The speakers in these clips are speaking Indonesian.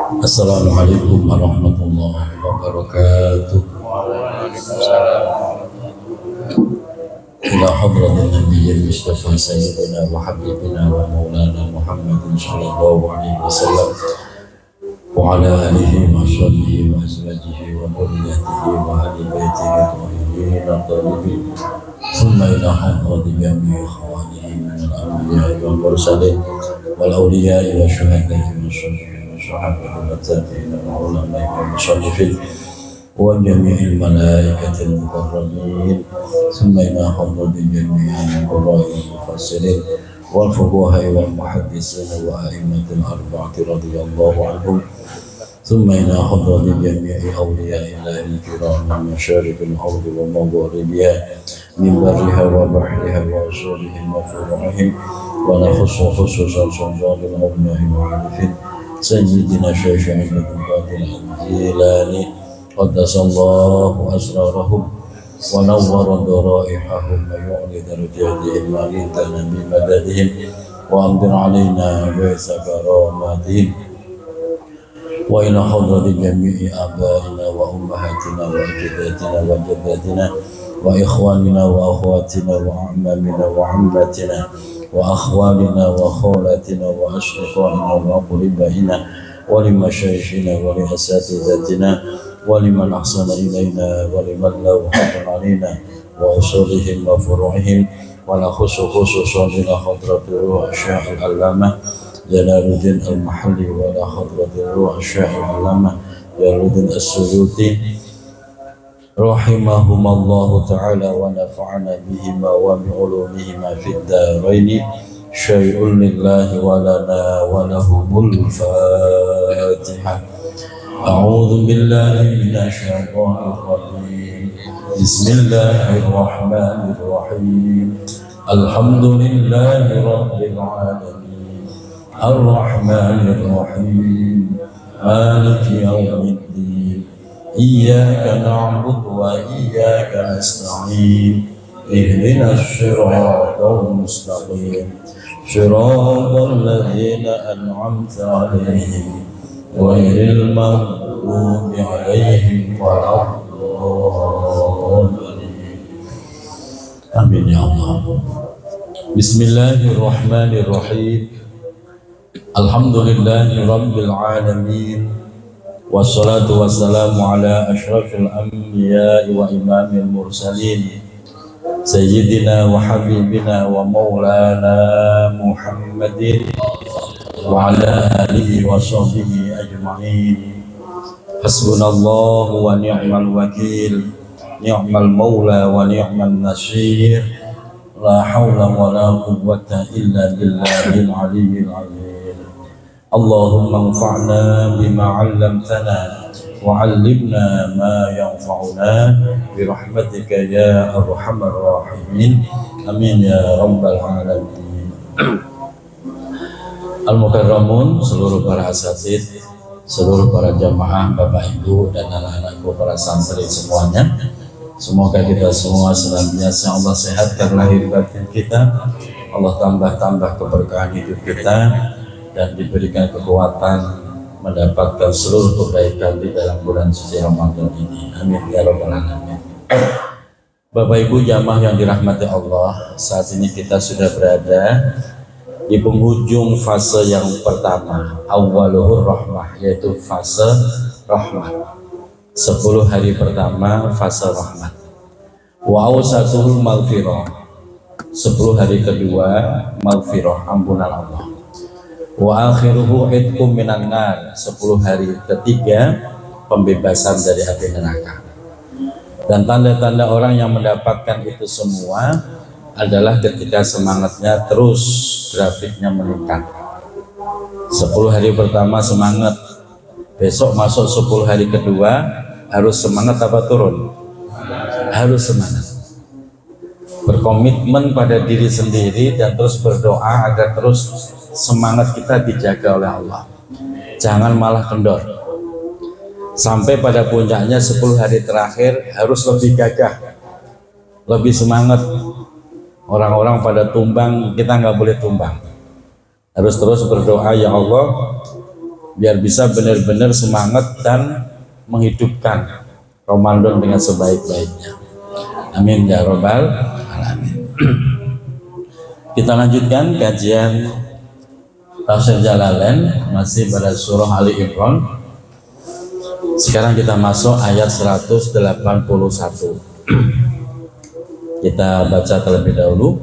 Assalamualaikum warahmatullahi wabarakatuh. Ila hadratin nabiyil mustafa sayyidina wa habibina wa maulana Muhammadin sallallahu alaihi wasallam wa ala alihi wa sahbihi wa azwajihi wa dhurriyyatihi wa ahli baitihi at-tahirin at-tayyibin. Thumma ila hadratin jami'i ikhwanihi min al-anbiya'i wal mursalin wal awliya'i wa syuhada'i wa sholihin sahabat al-tabi'in wa ulama'i wa musannifin wa jami'il malaikati al-mukarramin thumma ila hadratin jami'il qurra'i al-mufassirin wal fuqaha'i wal muhaddisin wa a'immatil arba'ati radhiyallahu anhum thumma ila hadratin jami'i awliya'illahi al-kiram min masharikil ardi wa magharibiha min barriha wa bahriha wa usulihim wa furu'ihim wa nakhussu khususan sultanil awliya'i wa alifin Sayyidina Syekh Abdul Qadir Al-Jilani qaddasallahu asrarahum wa nawwara daraihahum wa yu'li darajatihim wa ridana bi madadihim wa amdir alaina bi sakaramatihim wa ila hadrati jami'i abaina wa ummahatina wa ajdatina wa jaddatina wa ikhwanina wa akhwatina wa ammamina wa ammatina wa akhwalina wa khawlatina wa ashiqaina wa quribahina wa limasyayikhina wa li asatidatina wa liman ahsana ilaina wa liman lahu haqqun alaina wa usulihim wa furu'ihim wa la khususan ila hadrati ruh syahil allamah Jalaluddin al-Mahalli wa la hadrati ruh syahil allamah Jalaluddin as-Suyuti rahimahumallahu ta'ala wa nafa'ana bihima wa bi'ulumihima fid daraini syai'un lillahi wa lana wa lahumul fatiha. A'udzu billahi minasy syaithanir rajim. Bismillahirrahmanirrahim. Alhamdulillahi rabbil alamin. Ar-rahmanir rahim. Maliki yaumiddin. Iyyaka na'budu wa iyyaka nasta'in ihdinas siratal mustaqim siratal ladzina an'amta 'alaihim ghairil maghdubi 'alaihim waladdallin. Amin ya Allah. Bismillahirrahmanirrahim. Alhamdulillahi rabbil alamin. Wassalatu wassalamu ala ashrafil anbiya'i wa imamil mursalin Sayyidina wa habibina wa maulana Muhammadin wa ala alihi wa sahbihi ajma'in. Hasbunallahu wa ni'mal wakil, ni'mal maula wa ni'mal nasir. La hawla wa la quwwata illa billahil aliyyil azim. Allahumma anfa'na bima 'allamtana wa 'allimna ma yanfa'una bi rahmatika ya arhamar rahimin. Amin ya rabbal alamin. Al-mukarramun, seluruh para asatid, seluruh para jamaah, Bapak Ibu dan anak-anakku para santri semuanya, semoga kita semua senantiasa Allah sehatkan lahir batin kita, Allah tambah keberkahan hidup kita, dan diberikan kekuatan mendapatkan seluruh kebaikan di dalam bulan suci Ramadan ini. Amin ya rabbal alamin. Bapak Ibu jamaah yang dirahmati Allah, saat ini kita sudah berada di penghujung fase yang pertama, awwaluhur rahmah, yaitu fase rahmat. 10 hari pertama fase rahmat. Wa awsatuhul maghfirah. 10 hari kedua maghfirah, ampunan Allah. Wa akhiruhu idkum minan nar. 10 hari ketiga pembebasan dari api neraka. Dan tanda-tanda orang yang mendapatkan itu semua adalah ketika semangatnya terus grafiknya meningkat. 10 hari pertama semangat, besok masuk 10 hari kedua harus semangat apa turun? Harus semangat. Berkomitmen pada diri sendiri dan terus berdoa agar terus semangat kita dijaga oleh Allah, jangan malah kendor. Sampai pada puncaknya 10 hari terakhir harus lebih gagah, lebih semangat. Orang-orang pada tumbang, kita nggak boleh tumbang. Harus terus berdoa, ya Allah, biar bisa benar-benar semangat dan menghidupkan Ramadan dengan sebaik-baiknya. Amin ya robbal alamin. Kita lanjutkan kajian Tafsir Jalalain masih pada surah Ali Imran. Sekarang kita masuk ayat 181. Kita baca terlebih dahulu.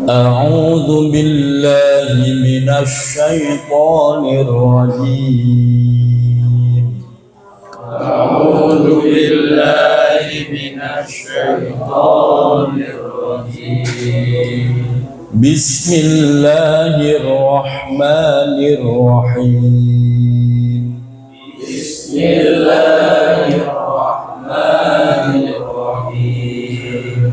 A'udzu billahi minasy syaithanir rajim. A'udzu billahi minasy syaithanir rajim. Bismillahirrahmanirrahim. Bismillahirrahmanirrahim.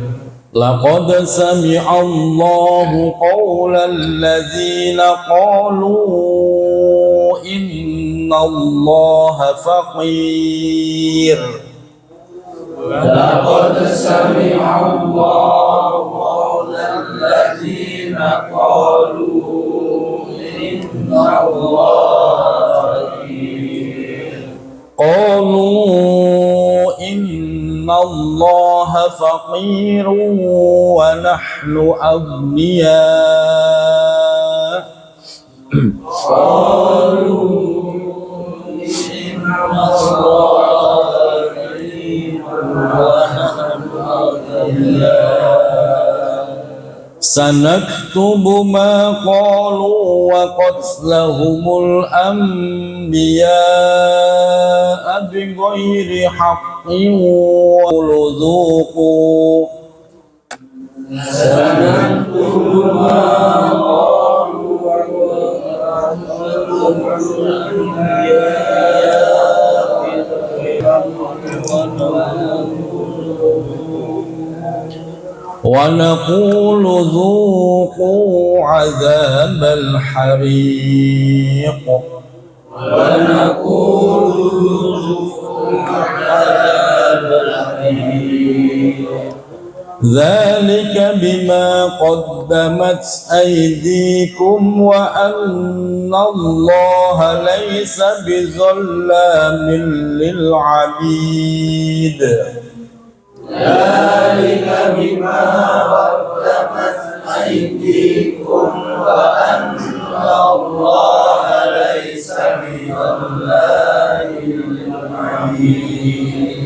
Laqad sami'allahu qawlal ladzina qalu innallaha faqir. Laqad sami'allahu qawlal ladzina qalu innallaha faqir. Qalu innallaha faqirun wa nahnu aghniya. Qalu innallaha faqirun wa nahnu aghniya. Sanaktubu ma qalu wa qatlahumul anbiya bighairi haqqin wa ludhuqu. Sanaktubu ma qalu wa qatlahumul anbiya bighairi haqqin wa naqulu dhuqu 'adzabal hariq. Wa naqulu dhuqu 'adzabal hariq. Dzalika bima qaddamat aydikum wa anna Allaha laysa bizallamin lil 'abid. Dzalika bima qaddamat aydikum wa anna Allaha laysa bizallamin lil 'abid.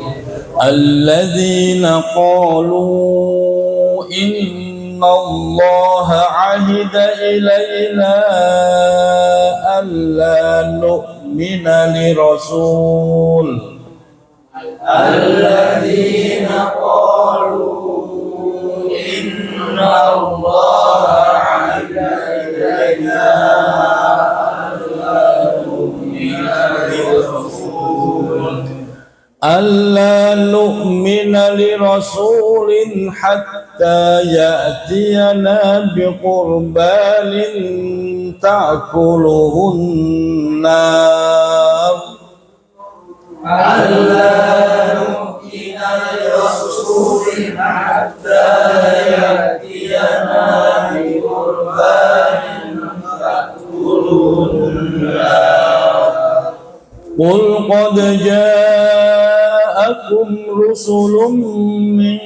Alladzina qalu inna Allaha 'ahida ilayna alla nu'mina li rasul. Alladzina qalu inna Allaha 'ahida ilayna alla nu'mina li rasulin hatta ya'tiyana biqurbanin ta'kuluhun nar. Alla nu'mina li rasulin hatta ya'tiyana biqurbanin ta'kuluhun nar. Qul qad ja'akum rusulun min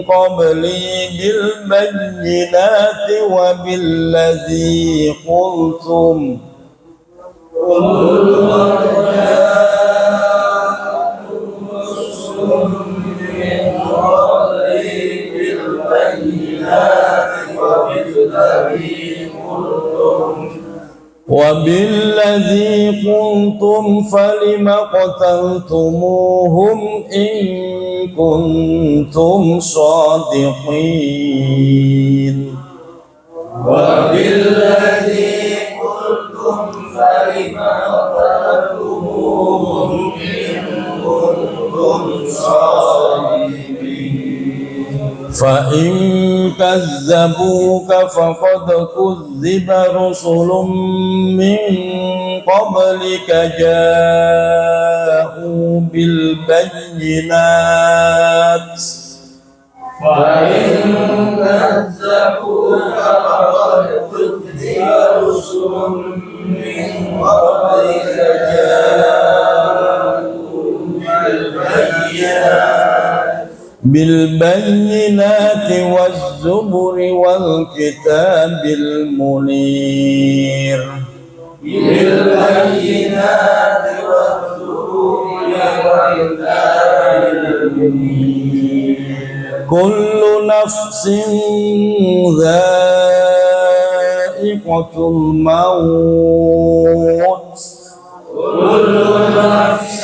qabli bil bayyinati wa billadzi qultum. Qul qad ja'akum rusulun min qabli bil bayyinati wa billadzi qultum. وَبِالَّذِي قُلْتُمْ فَلِمَ قَتَلْتُمُوهُمْ إِن كُنتُمْ صَادِقِينَ. وَبِالَّذِي قُلْتُمْ فَلِمَ قَتَلْتُمُوهُمْ إِن كُنتُمْ صَادِقِينَ. فَإِن كَذَّبُوكَ فَقَدْ كُذِّبَ رُسُلٌ مِّن قَبْلِكَ جَاءُوا بِالْبَيِّنَاتِ. فَإِن كَذَّبُوكَ بالبينات والزبر والكتاب المنير بالبينات والزبر والكتاب المنير كل نفس ذائقة الموت كل نفس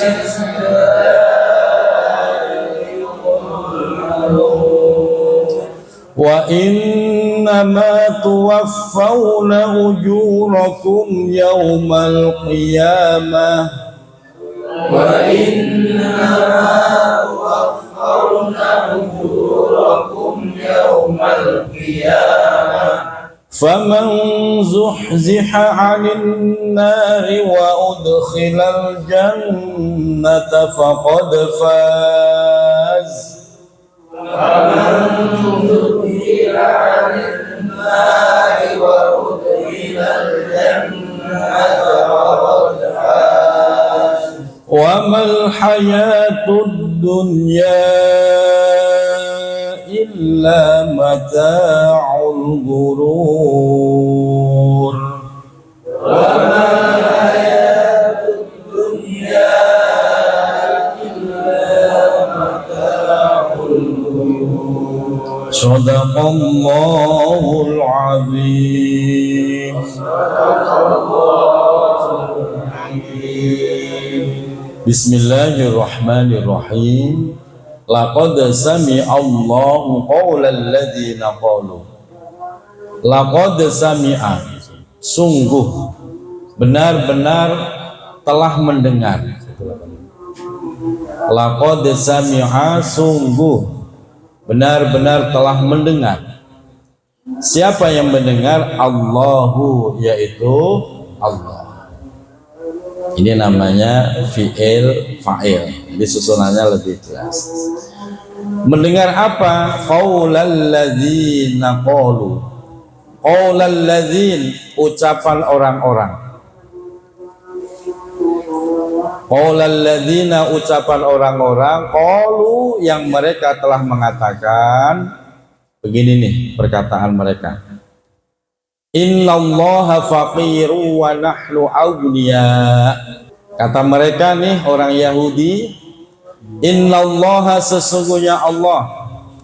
وإنما توفون أجوركم يوم القيامة وإنما توفون أجوركم يوم القيامة فمن زحزح عن النار وأدخل الجنة فقد فاز فمن زحزح عن النار وأدخل الجنة فقد فاز وما الحياة الدنيا إلا متاع الغرور وما الحياة الدنيا إلا متاع الغرور صدق الله العظيم بسم الله الرحمن الرحيم Laqad sami'allahu qaulal ladzina qalu. Laqad sami'a, sungguh benar-benar telah mendengar. Laqad sami'a, sungguh benar-benar telah mendengar. Siapa yang mendengar? Allahu, yaitu Allah. Ini namanya fi'il fa'il. Jadi susunannya lebih jelas. Mendengar apa? Qaulal ladzina qalu. Qaulal ladzin, ucapan orang-orang. Qaulal ladzina, ucapan orang-orang. Qalu, yang mereka telah mengatakan. Begini nih perkataan mereka. Innallaha faqiru wa nahnu awliya. Kata mereka nih orang Yahudi, innallaha, sesungguhnya Allah,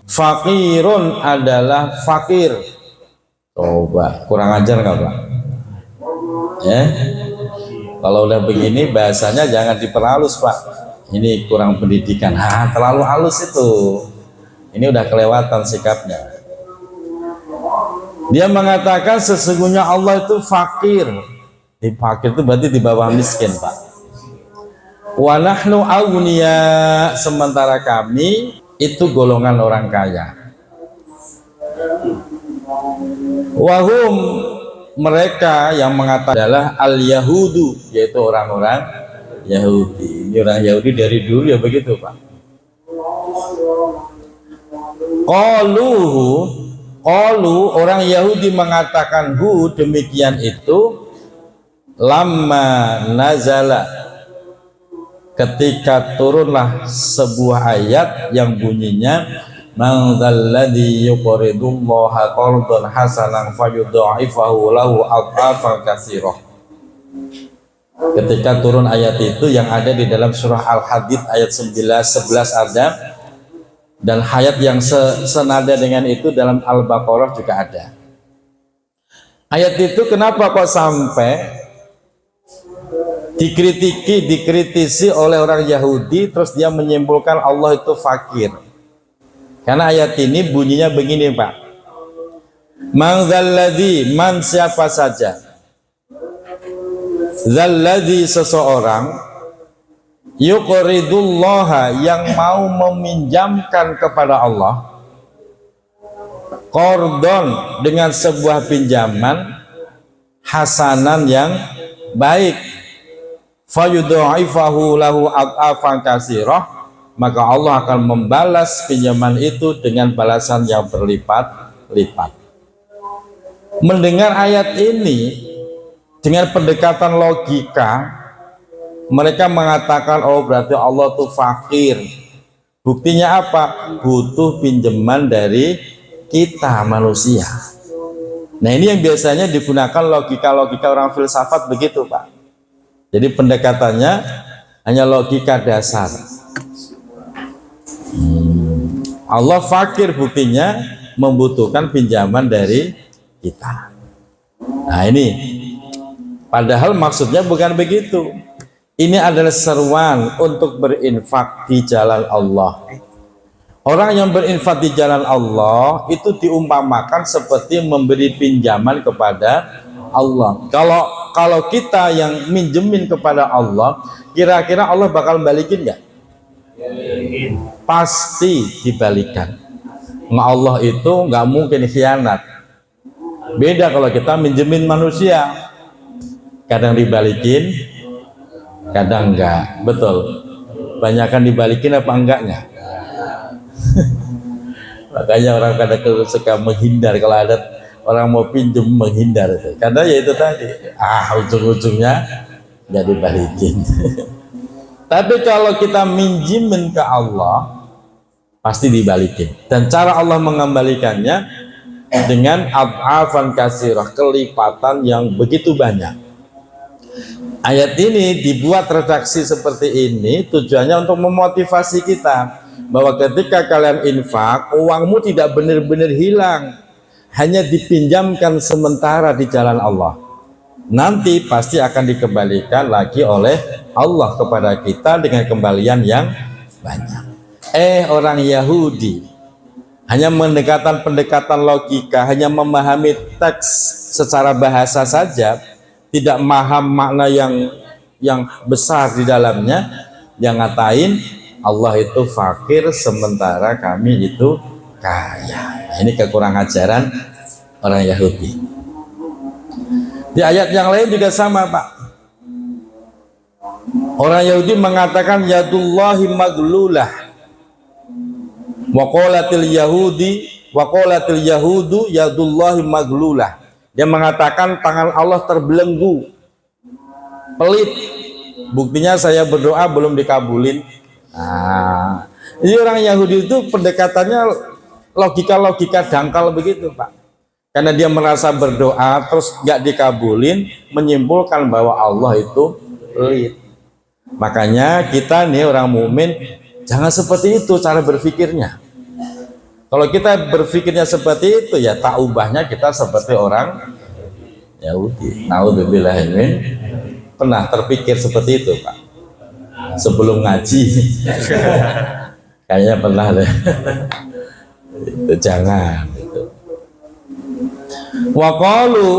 faqirun, adalah fakir. Coba kurang ajar nggak Pak? Ya, kalau udah begini bahasanya jangan diperhalus Pak. Ini kurang pendidikan. Terlalu halus itu. Ini udah kelewatan sikapnya. Dia mengatakan sesungguhnya Allah itu fakir. Di fakir itu berarti di bawah miskin Pak. Wa nahnu awniya, sementara kami itu golongan orang kaya. Wahum, mereka yang mengatakan adalah al-yahudu, yaitu orang-orang Yahudi. Ini orang Yahudi dari dulu ya begitu Pak. Qalu, orang Yahudi mengatakan demikian itu lamma nazala, ketika turunlah sebuah ayat yang bunyinya man dzalladzi yuqridullaha qardan hasanan fayudha'ifahu lahu adhafan katsirah. Ketika turun ayat itu yang ada di dalam surah Al-Hadid ayat 11 ada, dan ayat yang senada dengan itu dalam Al-Baqarah juga ada. Ayat itu kenapa kok sampai dikritisi oleh orang Yahudi, terus dia menyimpulkan Allah itu fakir? Karena ayat ini bunyinya begini Pak. Man dzalladzi, man siapa saja, dzalladzi seseorang, yuqridullaha, yang mau meminjamkan kepada Allah, qardon, dengan sebuah pinjaman, hasanan, yang baik, fayudha'ifahu lahu ad'afan katsirah, maka Allah akan membalas pinjaman itu dengan balasan yang berlipat-lipat. Mendengar ayat ini dengan pendekatan logika, mereka mengatakan, oh berarti Allah itu fakir. Buktinya apa? Butuh pinjaman dari kita manusia. Nah ini yang biasanya digunakan logika-logika orang filsafat begitu Pak. Jadi pendekatannya hanya logika dasar. Allah fakir, buktinya membutuhkan pinjaman dari kita. Nah ini padahal maksudnya bukan begitu. Ini adalah seruan untuk berinfak di jalan Allah. Orang yang berinfak di jalan Allah itu diumpamakan seperti memberi pinjaman kepada Allah. Kalau kita yang minjemin kepada Allah, kira-kira Allah bakal balikin nggak? Pasti dibalikan. Allah itu nggak mungkin khianat. Beda kalau kita minjemin manusia, kadang dibalikin, kadang enggak. Betul. Banyakan dibalikin apa enggaknya? Makanya orang kadang suka menghindar kalau ada orang mau pinjam, menghindar itu. Karena ya itu tadi, ujung-ujungnya nggak dibalikin. Tapi kalau kita minjemin ke Allah, pasti dibalikin. Dan cara Allah mengembalikannya dengan ad'afan kasirah, kelipatan yang begitu banyak. Ayat ini dibuat redaksi seperti ini tujuannya untuk memotivasi kita bahwa ketika kalian infak, uangmu tidak benar-benar hilang, hanya dipinjamkan sementara di jalan Allah. Nanti pasti akan dikembalikan lagi oleh Allah kepada kita dengan kembalian yang banyak. Orang Yahudi hanya pendekatan logika, hanya memahami teks secara bahasa saja, tidak paham makna yang besar di dalamnya, yang ngatain Allah itu fakir sementara kami itu kaya. Nah, ini kekurangan ajaran orang Yahudi. Di ayat yang lain juga sama Pak. Orang Yahudi mengatakan yadullahi maglulah. Wa qalatil yahudu yadullahi maglulah. Dia mengatakan tangan Allah terbelenggu, pelit. Buktinya saya berdoa belum dikabulin. Jadi orang Yahudi itu pendekatannya logika-logika dangkal begitu Pak. Karena dia merasa berdoa terus nggak dikabulin, menyimpulkan bahwa Allah itu pelit. Makanya kita nih orang mukmin jangan seperti itu cara berpikirnya. Kalau kita berpikirnya seperti itu, ya tak ubahnya kita seperti orang Yahudi. Naudzubillah min. Pernah terpikir seperti itu Pak? Sebelum ngaji. Kayaknya pernah deh. Itu jangan. Waqalu,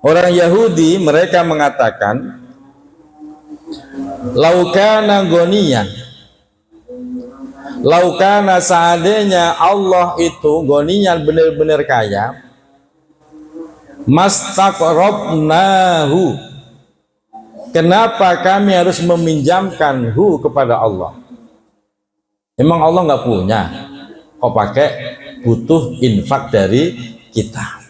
orang Yahudi mereka mengatakan laukana goniyan, laukana seandainya Allah itu goniyan benar-benar kaya, mastaqrabnahu, kenapa kami harus meminjamkan kepada Allah? Emang Allah nggak punya? Kok pakai butuh infak dari kita?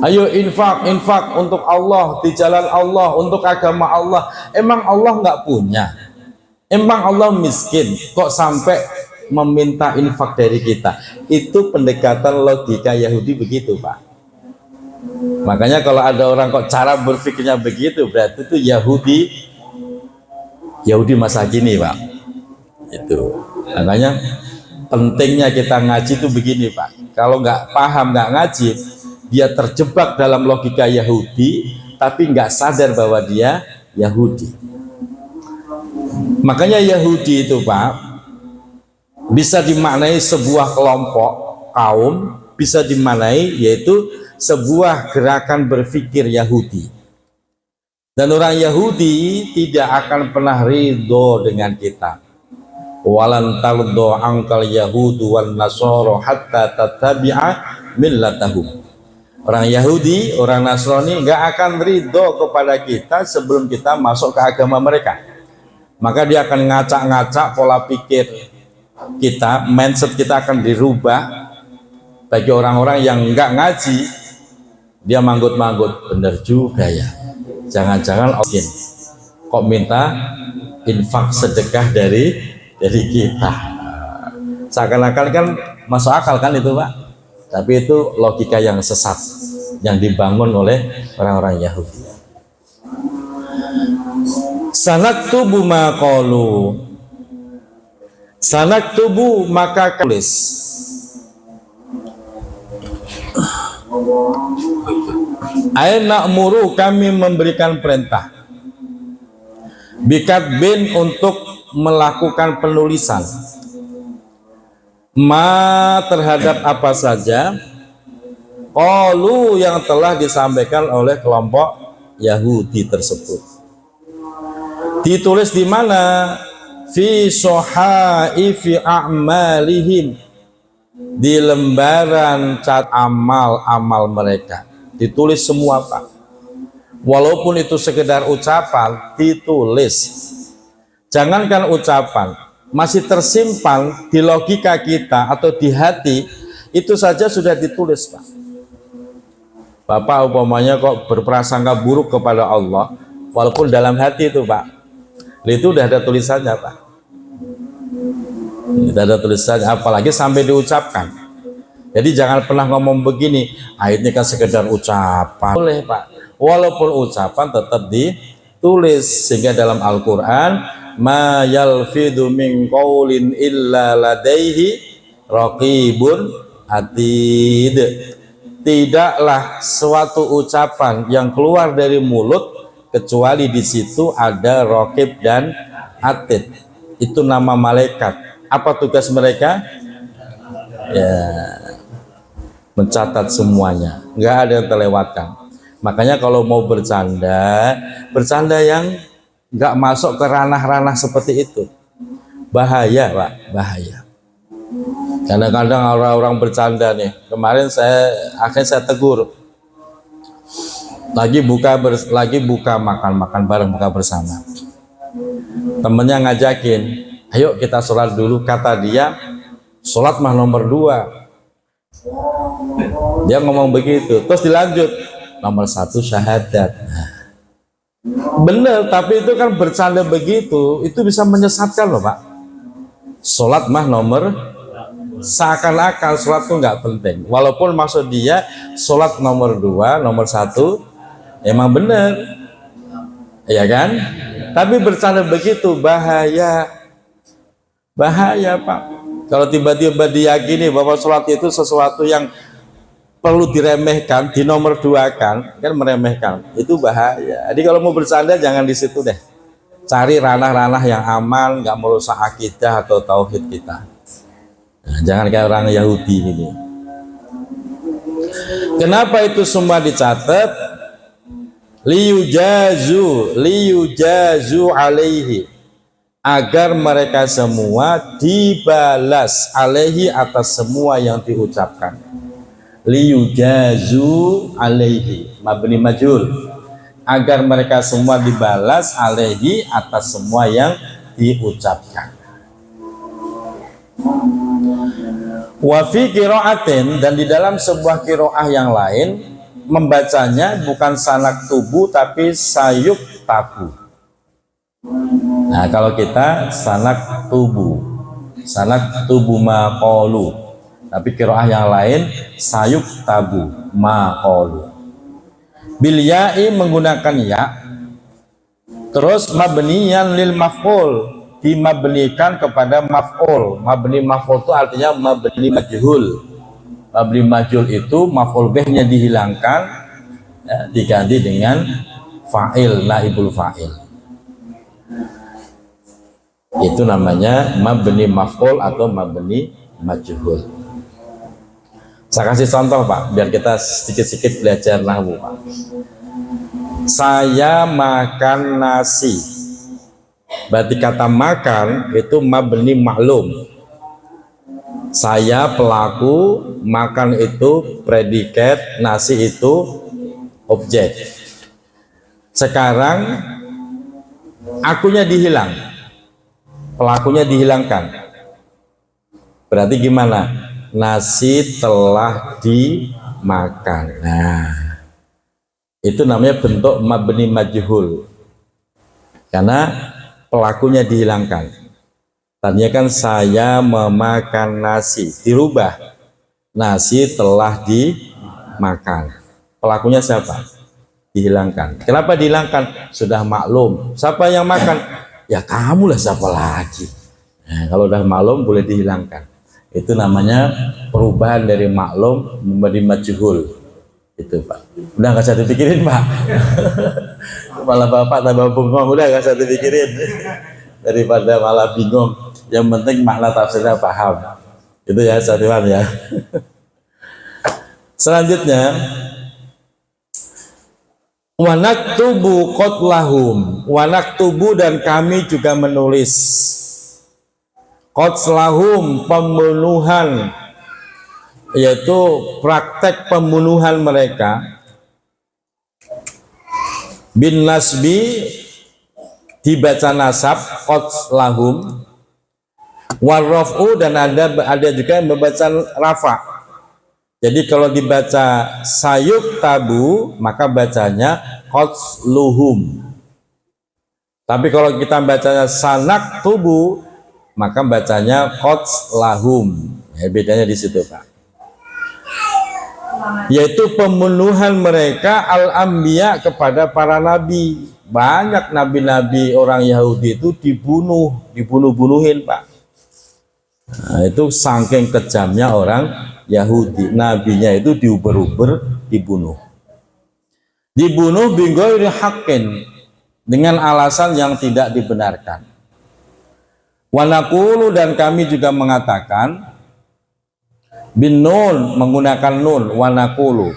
Ayo infak untuk Allah, di jalan Allah, untuk agama Allah. Emang Allah nggak punya? Emang Allah miskin? Kok sampai meminta infak dari kita? Itu pendekatan logika Yahudi begitu Pak. Makanya kalau ada orang kok cara berpikirnya begitu, berarti itu Yahudi masa kini Pak. Itu makanya pentingnya kita ngaji itu begini Pak. Kalau nggak paham, nggak ngaji, dia terjebak dalam logika Yahudi, tapi nggak sadar bahwa dia Yahudi. Makanya Yahudi itu Pak bisa dimaknai sebuah kelompok kaum, bisa dimaknai yaitu sebuah gerakan berpikir Yahudi. Dan orang Yahudi tidak akan pernah ridho dengan kita. Walan tardo angkal yahudu wan nasoro hatta tatabi'a millatahum. Orang Yahudi, orang Nasrani nggak akan ridho kepada kita sebelum kita masuk ke agama mereka. Maka dia akan ngacak-ngacak pola pikir kita, mindset kita akan dirubah. Bagi orang-orang yang nggak ngaji, dia manggut-manggut, bener juga ya. Jangan-jangan kok minta infak sedekah dari Jadi kita seakan-akan kan masuk akal kan itu Pak, tapi itu logika yang sesat yang dibangun oleh orang-orang Yahudi. Sanaktubu ma qalu, sanaktubu maka tulis, na'muru kami memberikan perintah, bikat bin untuk melakukan penulisan, ma terhadap apa saja, qalu yang telah disampaikan oleh kelompok Yahudi tersebut. Ditulis di mana? Fi sohaifi a'malihim, di lembaran cat amal-amal mereka. Ditulis semua Pak. Walaupun itu sekedar ucapan, ditulis. Jangankan ucapan, masih tersimpan di logika kita atau di hati, itu saja sudah ditulis Pak. Bapak umpamanya kok berprasangka buruk kepada Allah, walaupun dalam hati itu Pak, itu udah ada tulisannya Pak. Tidak ada tulisannya, apalagi sampai diucapkan. Jadi jangan pernah ngomong begini, ini kan sekedar ucapan. Boleh Pak, walaupun ucapan tetap ditulis. Sehingga dalam Al-Quran, ma yalfidu min qaulin illa ladaihi raqibun atid. Tidaklah suatu ucapan yang keluar dari mulut kecuali di situ ada raqib dan atid. Itu nama malaikat. Apa tugas mereka? Ya, mencatat semuanya, nggak ada yang terlewatkan. Makanya kalau mau bercanda, bercanda yang nggak masuk ke ranah-ranah seperti itu. Bahaya Pak, bahaya. Kadang-kadang orang-orang bercanda nih. Kemarin akhirnya saya tegur. Lagi buka makan bareng, buka bersama. Temennya ngajakin, ayo kita sholat dulu. Kata dia, sholat mah nomor 2. Dia ngomong begitu. Terus dilanjut, nomor 1 syahadat. Bener, tapi itu kan bercanda begitu, itu bisa menyesatkan loh Pak. Sholat mah nomor, seakan-akan sholat itu nggak penting. Walaupun maksud dia sholat nomor 2, nomor 1 emang bener, ya kan? Tapi bercanda begitu bahaya, bahaya Pak. Kalau tiba-tiba diyakini bahwa sholat itu sesuatu yang perlu diremehkan, di nomor 2 kan meremehkan, itu bahaya. Jadi kalau mau bercanda jangan di situ deh. Cari ranah-ranah yang aman, nggak merusak akidah atau tauhid kita. Nah, jangan kayak orang Yahudi ini. Kenapa itu semua dicatat? Liyujazu alaihi, agar mereka semua dibalas alaihi, atas semua yang diucapkan. Liyujazu alaihi, mabni majhul, agar mereka semua dibalas alaihi, atas semua yang diucapkan. Wa fi qira'atin, dan di dalam sebuah qiraah yang lain membacanya bukan sanak tubuh tapi sayuk tabu. Nah, kalau kita sanak tubuh maqalu, tapi qiraah yang lain sayuk tabu maqalu. Bil ya'i, menggunakan ya, terus mabniyan lil maf'ul, dimabnikan kepada maf'ul. Mabni maf'ul itu artinya mabni majhul. Mabni majhul itu maf'ul bih-nya dihilangkan, ya, diganti dengan fa'il, naibul fa'il. Itu namanya mabni maf'ul atau mabni majhul. Saya kasih contoh Pak, biar kita sedikit-sedikit belajar nahwu Pak. Saya makan nasi. Berarti kata makan itu mabni ma'lum. Saya pelaku, makan itu predikat, nasi itu objek. Sekarang akunya dihilang, pelakunya dihilangkan. Berarti gimana? Nasi telah dimakan. Nah, itu namanya bentuk mabni majhul, karena pelakunya dihilangkan. Tadinya kan saya memakan nasi, dirubah. Nasi telah dimakan. Pelakunya siapa? Dihilangkan. Kenapa dihilangkan? Sudah maklum. Siapa yang makan? Ya kamu lah, siapa lagi? Nah, kalau udah maklum boleh dihilangkan. Itu namanya perubahan dari maklum menjadi majhul. Itu Pak. Udah nggak usah dipikirin Pak. Malah Bapak tambah bengong. Udah nggak usah dipikirin. Daripada malah bingung. Yang penting makna tafsirnya paham. Itu ya satuan ya. Selanjutnya, wanaktubu qatlahum, wanaktubu dan kami juga menulis qatlahum, pembunuhan, yaitu praktek pembunuhan mereka, bin nasbi dibaca nasab qatlahum, warraf'u dan ada juga yang membaca rafa. Jadi kalau dibaca sayuk tabu maka bacanya qatsluhum. Tapi kalau kita bacanya sanak tubu maka bacanya qatslahum. Ya, bedanya di situ Pak. Yaitu pembunuhan mereka al-anbiya kepada para nabi. Banyak nabi-nabi orang Yahudi itu dibunuhin Pak. Nah, itu saking kejamnya orang Yahudi, nabinya itu diuber-uber dibunuh binggoiri haqqin, dengan alasan yang tidak dibenarkan. Wanakulu dan kami juga mengatakan bin nun, menggunakan nun, wanakulu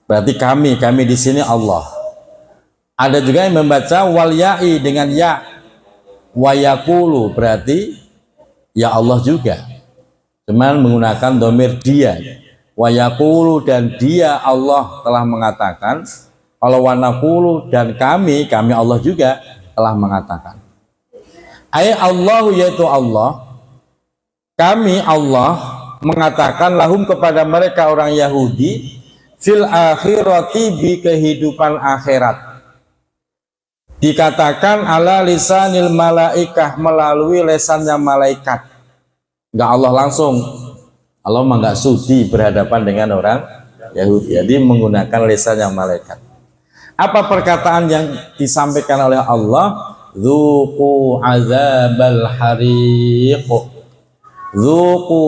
berarti kami di sini Allah. Ada juga yang membaca wal ya'i dengan ya, wayakulu berarti ya Allah juga, cuman menggunakan domir dia. Wayakulu dan dia Allah telah mengatakan. Kalau wanakulu dan kami Allah juga telah mengatakan. Ay Allahu yaitu Allah, kami Allah mengatakan lahum kepada mereka orang Yahudi fil akhirati di kehidupan akhirat. Dikatakan ala lisanil malaikah, melalui lesannya malaikat. Enggak Allah langsung. Allah mah enggak sudi berhadapan dengan orang Yahudi. Jadi menggunakan lesannya malaikat. Apa perkataan yang disampaikan oleh Allah? Dzuqu azabal hariq. Dzuqu,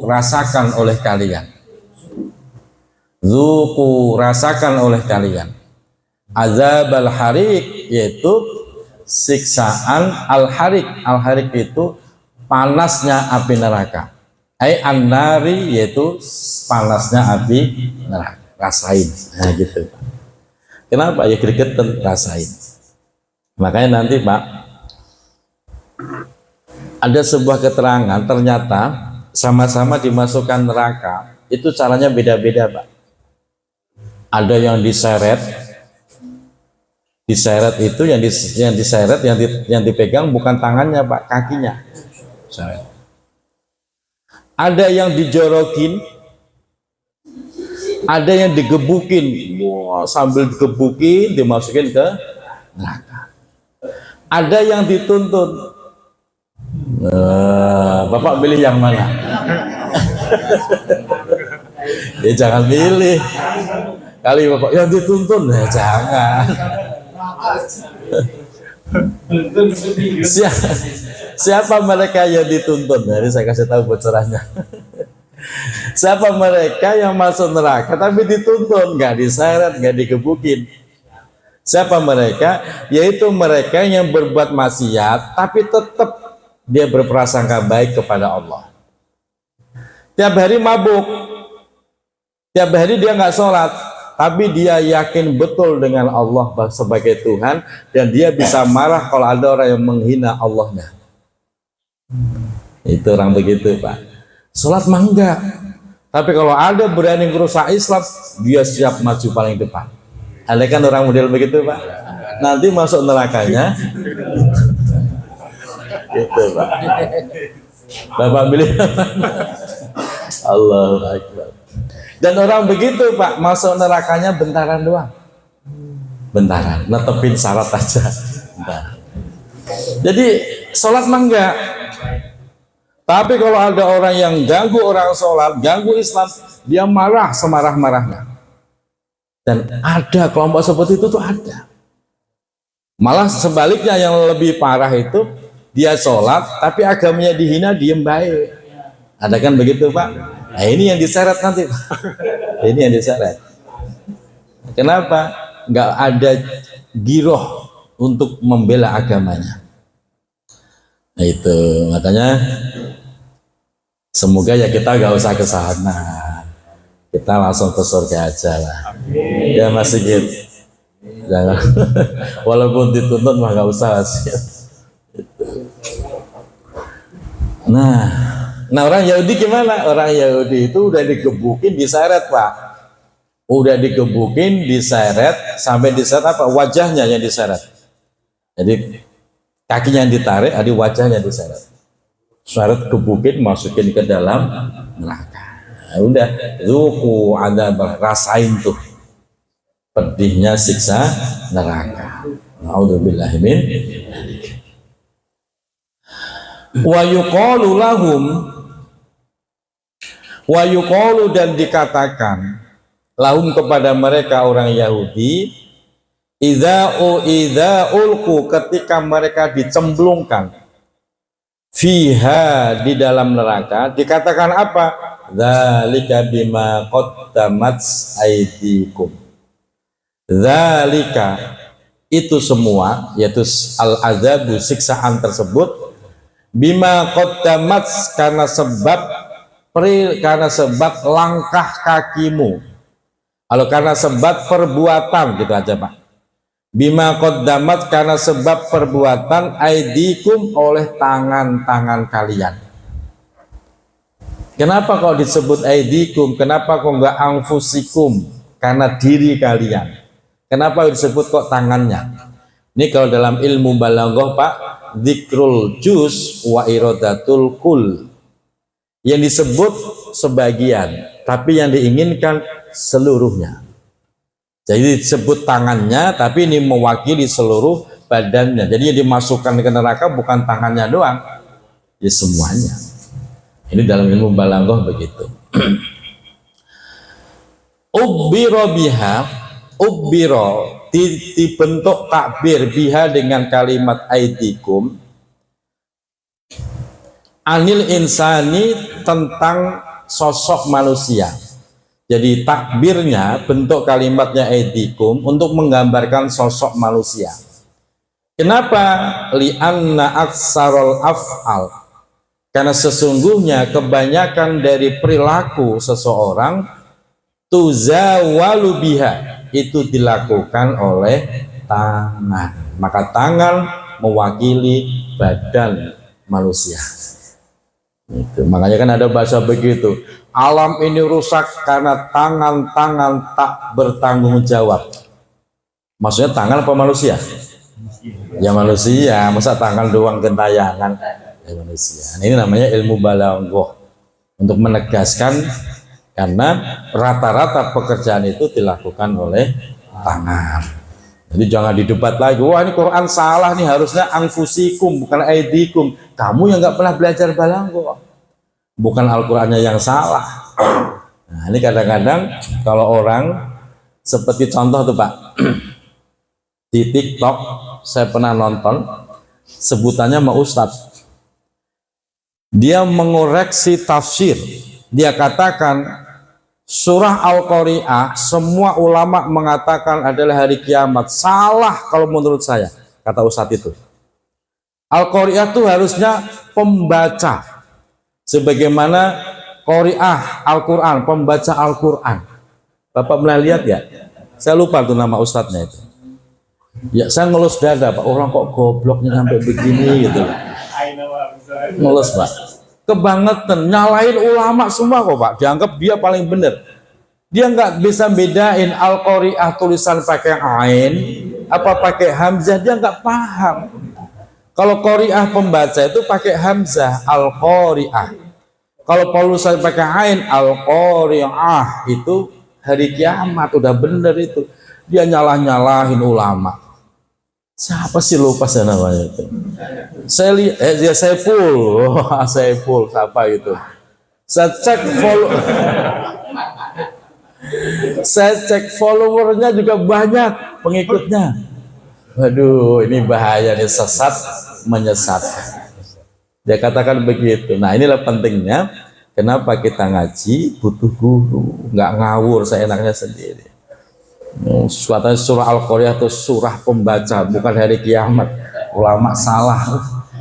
rasakan oleh kalian. Dzuqu, rasakan oleh kalian. Azabal hariq yaitu siksaan al-hariq. Al-hariq itu panasnya api neraka. Ai an-nari yaitu panasnya api neraka. Rasain. Nah gitu. Kenapa? Ya gregetan, rasain. Makanya nanti Pak, ada sebuah keterangan ternyata sama-sama dimasukkan neraka. Itu caranya beda-beda Pak. Ada yang diseret itu yang diseret, yang dipegang bukan tangannya Pak, kakinya. Seret. Ada yang dijorokin, ada yang digebukin. Wah, sambil digebukin dimasukin ke neraka. Ada yang dituntun. Bapak pilih yang mana? Ya jangan pilih. Kali Bapak yang dituntun, ya jangan. Siapa mereka yang dituntun? Jadi saya kasih tahu bocorannya. Siapa mereka yang masuk neraka tapi dituntun, nggak diseret, nggak digebukin? Siapa mereka? Yaitu mereka yang berbuat maksiat tapi tetap dia berprasangka baik kepada Allah. Tiap hari mabuk, tiap hari dia nggak sholat, tapi dia yakin betul dengan Allah sebagai Tuhan, dan dia bisa marah kalau ada orang yang menghina Allahnya. Itu orang begitu Pak. Sholat mah enggak, tapi kalau ada berani merusak Islam, dia siap maju paling depan. Ada kan orang model begitu Pak? Nanti masuk nerakanya. Gitu Pak. Bapak pilih. Allahu Akbar. Dan orang begitu Pak, masuk nerakanya bentaran doang. Bentaran, netepin syarat aja. Bentar. Jadi sholat mah enggak. Tapi kalau ada orang yang ganggu orang sholat, ganggu Islam, dia marah semarah-marahnya. Dan ada kelompok seperti itu tuh ada. Malah sebaliknya yang lebih parah itu, dia sholat tapi agamanya dihina, diem baik. Ada kan begitu Pak? Nah ini yang diseret nanti Pak. Ini yang diseret. Kenapa? Nggak ada giroh untuk membela agamanya. Nah itu makanya semoga ya kita nggak usah ke sana, kita langsung ke surga aja lah. Ya Mas Sigit, jangan walaupun dituntut mah nggak usah sih. Nah orang Yahudi gimana? Orang Yahudi itu udah digebukin, diseret Pak, udah digebukin, diseret, sampai diseret apa? Wajahnya yang diseret. Jadi kakinya yang ditarik, ada wajahnya diseret. Syarat gebukin, masukin ke dalam neraka. Nah, udah, zuku ada rasain tuh pedihnya siksa neraka. Naudzubillahi min wa yuqalu lahum, wa yuqalu dan dikatakan lahum kepada mereka orang Yahudi, idza ulqu ketika mereka dicemplungkan fiha di dalam neraka, dikatakan apa? Dzalika bima qaddamat aydikum. Dzalika itu semua, yaitu al-azabu siksaan tersebut, bima qaddamat karena sebab langkah kakimu. Kalau karena sebab perbuatan gitu aja Pak. Bima qaddamat karena sebab perbuatan aidikum oleh tangan-tangan kalian. Kenapa kok disebut aidikum? Kenapa kok enggak anfusikum? Karena diri kalian. Kenapa disebut kok tangannya? Ini kalau dalam ilmu balaghah Pak, dzikrul juz wa iradatul kul. Yang disebut sebagian, tapi yang diinginkan seluruhnya. Jadi disebut tangannya, tapi ini mewakili seluruh badannya. Jadi yang dimasukkan ke neraka bukan tangannya doang, ya semuanya. Ini dalam ilmu balaghah begitu. Ubbiro biha, ubbiro dibentuk takbir biha dengan kalimat aidikum, anil insani tentang sosok manusia. Jadi takbirnya, bentuk kalimatnya aidikum untuk menggambarkan sosok manusia. Kenapa? Li'anna aksarul af'al. Karena sesungguhnya kebanyakan dari perilaku seseorang tuzawalu biha, itu dilakukan oleh tangan. Maka tangan mewakili badan manusia. Itu. Makanya kan ada bahasa begitu, alam ini rusak karena tangan-tangan tak bertanggung jawab. Maksudnya tangan apa manusia? Ya manusia, masa tangan doang gentayangan? Ya manusia. Nah, ini namanya ilmu balaghah, untuk menegaskan karena rata-rata pekerjaan itu dilakukan oleh tangan. Jadi jangan didebat lagi, wah ini Quran salah nih, harusnya anfusikum bukan aidikum. Kamu yang nggak pernah belajar balaghah, bukan Al-Qur'annya yang salah. Nah ini kadang-kadang kalau orang seperti contoh tuh Pak, di TikTok saya pernah nonton, sebutannya sama Ustadz, dia mengoreksi tafsir. Dia katakan surah Al-Qari'ah semua ulama mengatakan adalah hari kiamat. Salah kalau menurut saya, kata Ustadz itu. Al-Qari'ah itu harusnya pembaca, sebagaimana Qari'ah Al-Quran, pembaca Al-Quran. Bapak pernah lihat ya? Saya lupa tuh nama Ustadznya itu. Ya saya ngelus dada Pak, orang kok gobloknya sampai begini gitu. Ngelus Pak, kebangetan, nyalain ulama semua kok Pak, dianggap dia paling benar. Dia nggak bisa bedain Al-Qari'ah tulisan pakai ain apa pakai hamzah, dia nggak paham. Kalau Qari'ah pembaca itu pakai hamzah, Al-Qari'ah. Kalau tulisan pakai ain, Al-Qari'ah, itu hari kiamat, udah bener itu. Dia nyalah-nyalahin ulama. Siapa sih lupa saya namanya itu? Saya lihat, dia Saiful, Saiful, siapa itu? Saya cek follow, saya cek followernya juga banyak pengikutnya. Waduh, ini bahaya nih, sesat menyesatkan. Dia katakan begitu. Nah, inilah pentingnya kenapa kita ngaji butuh guru, nggak ngawur seenaknya sendiri. Katanya surah Al-Qari'ah itu surah pembaca, bukan hari kiamat. Ulama salah.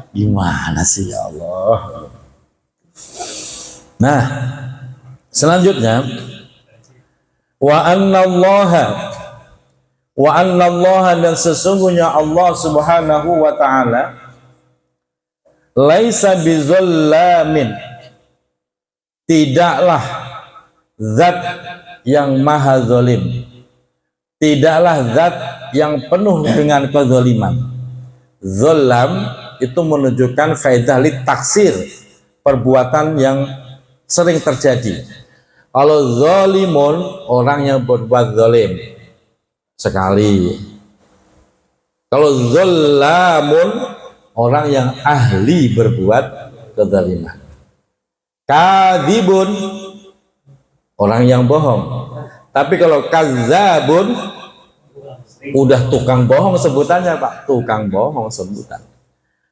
Gimana sih ya Allah? Nah, selanjutnya wa annallaha dan sesungguhnya Allah Subhanahu wa taala laisa bizallamin, tidaklah zat yang maha zalim, tidaklah zat yang penuh dengan kezaliman. Zalam itu menunjukkan faedah li taksir, perbuatan yang sering terjadi. Kalau zalimun, orang yang berbuat zalim sekali. Kalau zallamun, orang yang ahli berbuat kezaliman. Kadibun, orang yang bohong. Tapi kalau kazabun, udah tukang bohong sebutannya Pak, tukang bohong sebutan.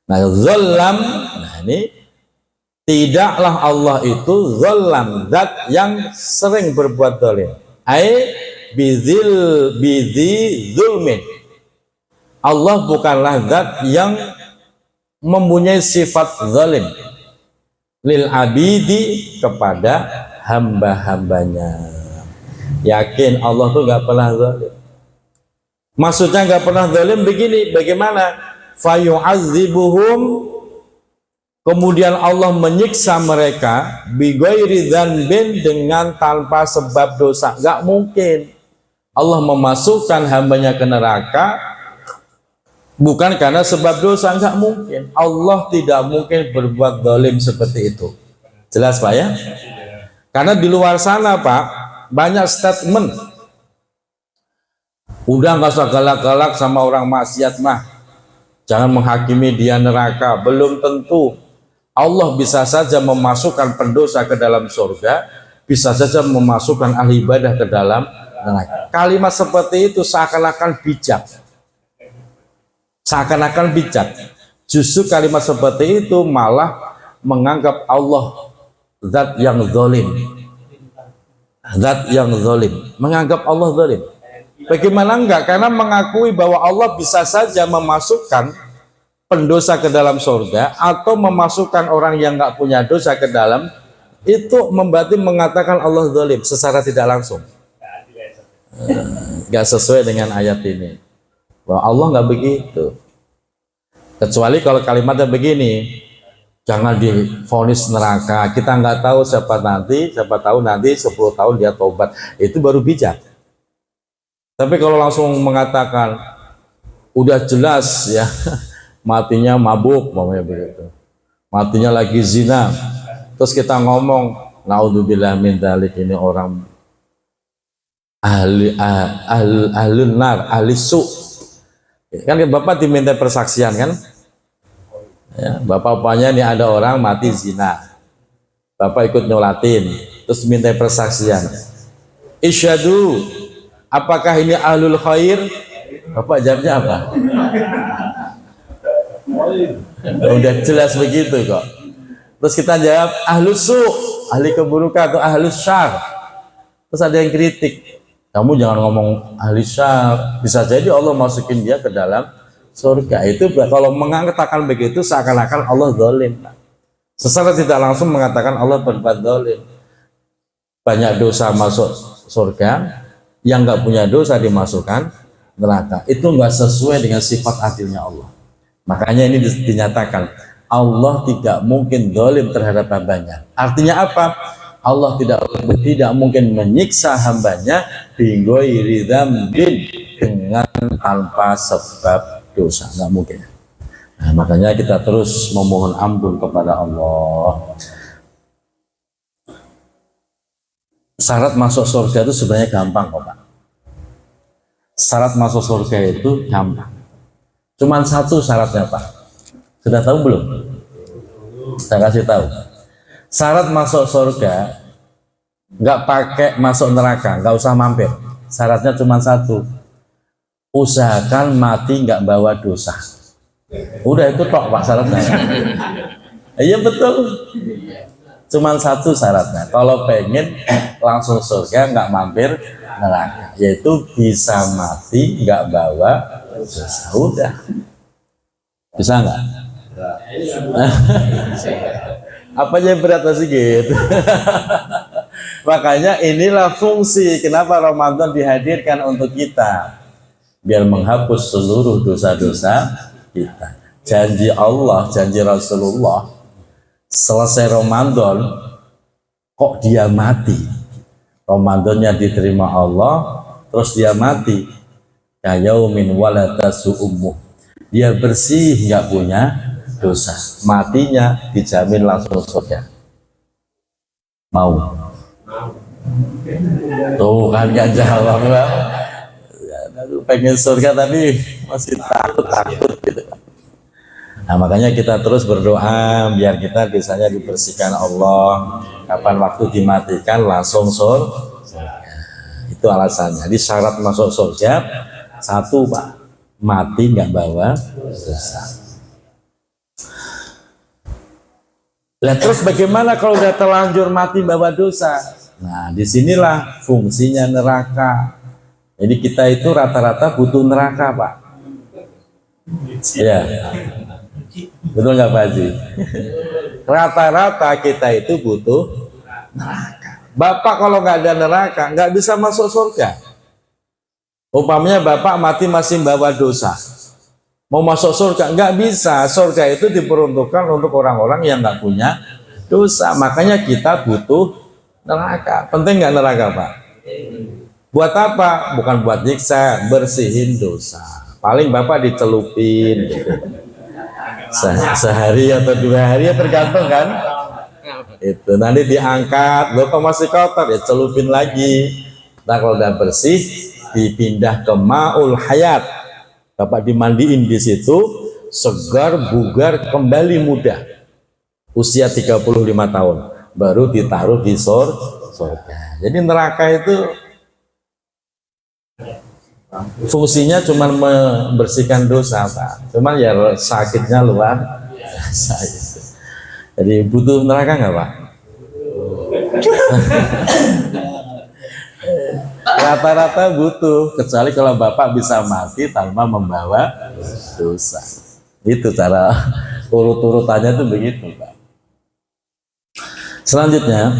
Nah, zallam, nah ini tidaklah Allah itu zallam, zat yang sering berbuat zalim. Ai bizi zulmin. Allah bukanlah zat yang mempunyai sifat zalim lil abidi, kepada hamba-hambanya. Yakin Allah tuh nggak pernah zalim. Maksudnya nggak pernah zalim begini, bagaimana? Fayu'adzibuhum, kemudian Allah menyiksa mereka bighairi dzanbin, dengan tanpa sebab dosa. Nggak mungkin Allah memasukkan hambanya ke neraka bukan karena sebab dosa, nggak mungkin. Allah tidak mungkin berbuat zalim seperti itu. Jelas Pak ya? Karena di luar sana Pak, banyak statement, udah nggak usah galak-galak sama orang maksiat mah, jangan menghakimi dia neraka. Belum tentu. Allah bisa saja memasukkan pendosa ke dalam surga, bisa saja memasukkan ahli ibadah ke dalam neraka. Kalimat seperti itu seakan-akan bijak, seakan-akan bijak. Justru kalimat seperti itu malah menganggap Allah zat yang zalim, zat yang zalim, menganggap Allah zalim. Bagaimana enggak? Karena mengakui bahwa Allah bisa saja memasukkan pendosa ke dalam surga atau memasukkan orang yang enggak punya dosa ke dalam, itu berarti mengatakan Allah zalim secara tidak langsung. Enggak sesuai dengan ayat ini. Bahwa Allah enggak begitu. Kecuali kalau kalimatnya begini, jangan divonis neraka. Kita enggak tahu siapa tahu nanti 10 tahun dia tobat. Itu baru bijak. Tapi kalau langsung mengatakan udah jelas ya, matinya mabuk, mamanya begitu, matinya lagi zina, terus kita ngomong naudzubillah min dzalik, ini orang ahli nar, ahli su. Kan Bapak diminta persaksian kan? Ya, Bapak-bapaknya ini ada orang mati zina, Bapak ikut nyolatin, terus minta persaksian. Isyadu, apakah ini ahlul khair? Bapak jawabnya apa? Udah jelas begitu kok. Terus kita jawab ahlus su, ahli keburukan, atau ahlus syar. Terus ada yang kritik, kamu jangan ngomong ahli syar, bisa jadi Allah masukin dia ke dalam surga. Itu kalau mengatakan begitu seakan-akan Allah zalim. Secara tidak langsung mengatakan Allah berbuat zalim. Banyak dosa masuk surga, yang nggak punya dosa dimasukkan neraka. Itu nggak sesuai dengan sifat adilnya Allah. Makanya ini dinyatakan Allah tidak mungkin zalim terhadap hambanya. Artinya apa? Allah tidak mungkin menyiksa hambanya bighairi dzambin, dengan tanpa sebab dosa. Nggak mungkin. Nah, makanya kita terus memohon ampun kepada Allah. Syarat masuk surga itu sebenarnya gampang kok Pak. Syarat masuk surga itu gampang. Cuman satu syaratnya Pak. Sudah tahu belum? Saya kasih tahu. Syarat masuk surga nggak pakai masuk neraka, nggak usah mampir. Syaratnya cuma satu. Usahakan mati nggak bawa dosa. Udah itu tok Pak syaratnya. Iya betul. Cuman satu syaratnya. Kalau pengen langsung surga nggak mampir neraka, yaitu bisa mati nggak bawa dosa. Udah. Bisa nggak? Apa yang berat sih gitu? Makanya inilah fungsi kenapa Ramadan dihadirkan untuk kita, biar menghapus seluruh dosa-dosa kita. Janji Allah, janji Rasulullah, selesai Ramadan kok dia mati, Ramadannya diterima Allah, terus dia mati, kayaumin waladasu ummuh, dia bersih, nggak punya dosa, matinya dijamin langsung surga. Mau? Tuh kan gak jawab Bang. Ya, pengen surga tapi masih takut gitu. Nah makanya kita terus berdoa biar kita bisanya dibersihkan Allah. Kapan waktu dimatikan langsung surga. Itu alasannya. Jadi syarat masuk surga satu Pak, mati nggak bawa dosa. Nah, terus bagaimana kalau udah terlanjur mati bawa dosa? Nah, disinilah fungsinya neraka. Jadi kita itu rata-rata butuh neraka, Pak. Ya, betul nggak Pak Haji? Rata-rata kita itu butuh neraka. Bapak kalau nggak ada neraka, nggak bisa masuk surga. Umpamanya Bapak mati masih bawa dosa, mau masuk surga nggak bisa. Surga itu diperuntukkan untuk orang-orang yang nggak punya dosa. Makanya kita butuh neraka. Penting nggak neraka Pak? Buat apa? Bukan buat nyiksa, bersihin dosa. Paling Bapak dicelupin gitu. Sehari atau 2 hari ya tergantung kan. Itu nanti diangkat, loh kok masih kotor ya celupin lagi. Nah kalau udah bersih dipindah ke Ma'ul Hayat. Bapak dimandiin di situ, segar, bugar, kembali muda. Usia 35 tahun, baru ditaruh di surga. Jadi neraka itu fungsinya cuma membersihkan dosa, Pak. Cuman ya sakitnya luar biasa gitu. Jadi butuh neraka nggak, Pak? Rata-rata butuh, kecuali kalau Bapak bisa mati tanpa membawa dosa. Itu cara urut-urutannya tuh begitu, Pak. Selanjutnya,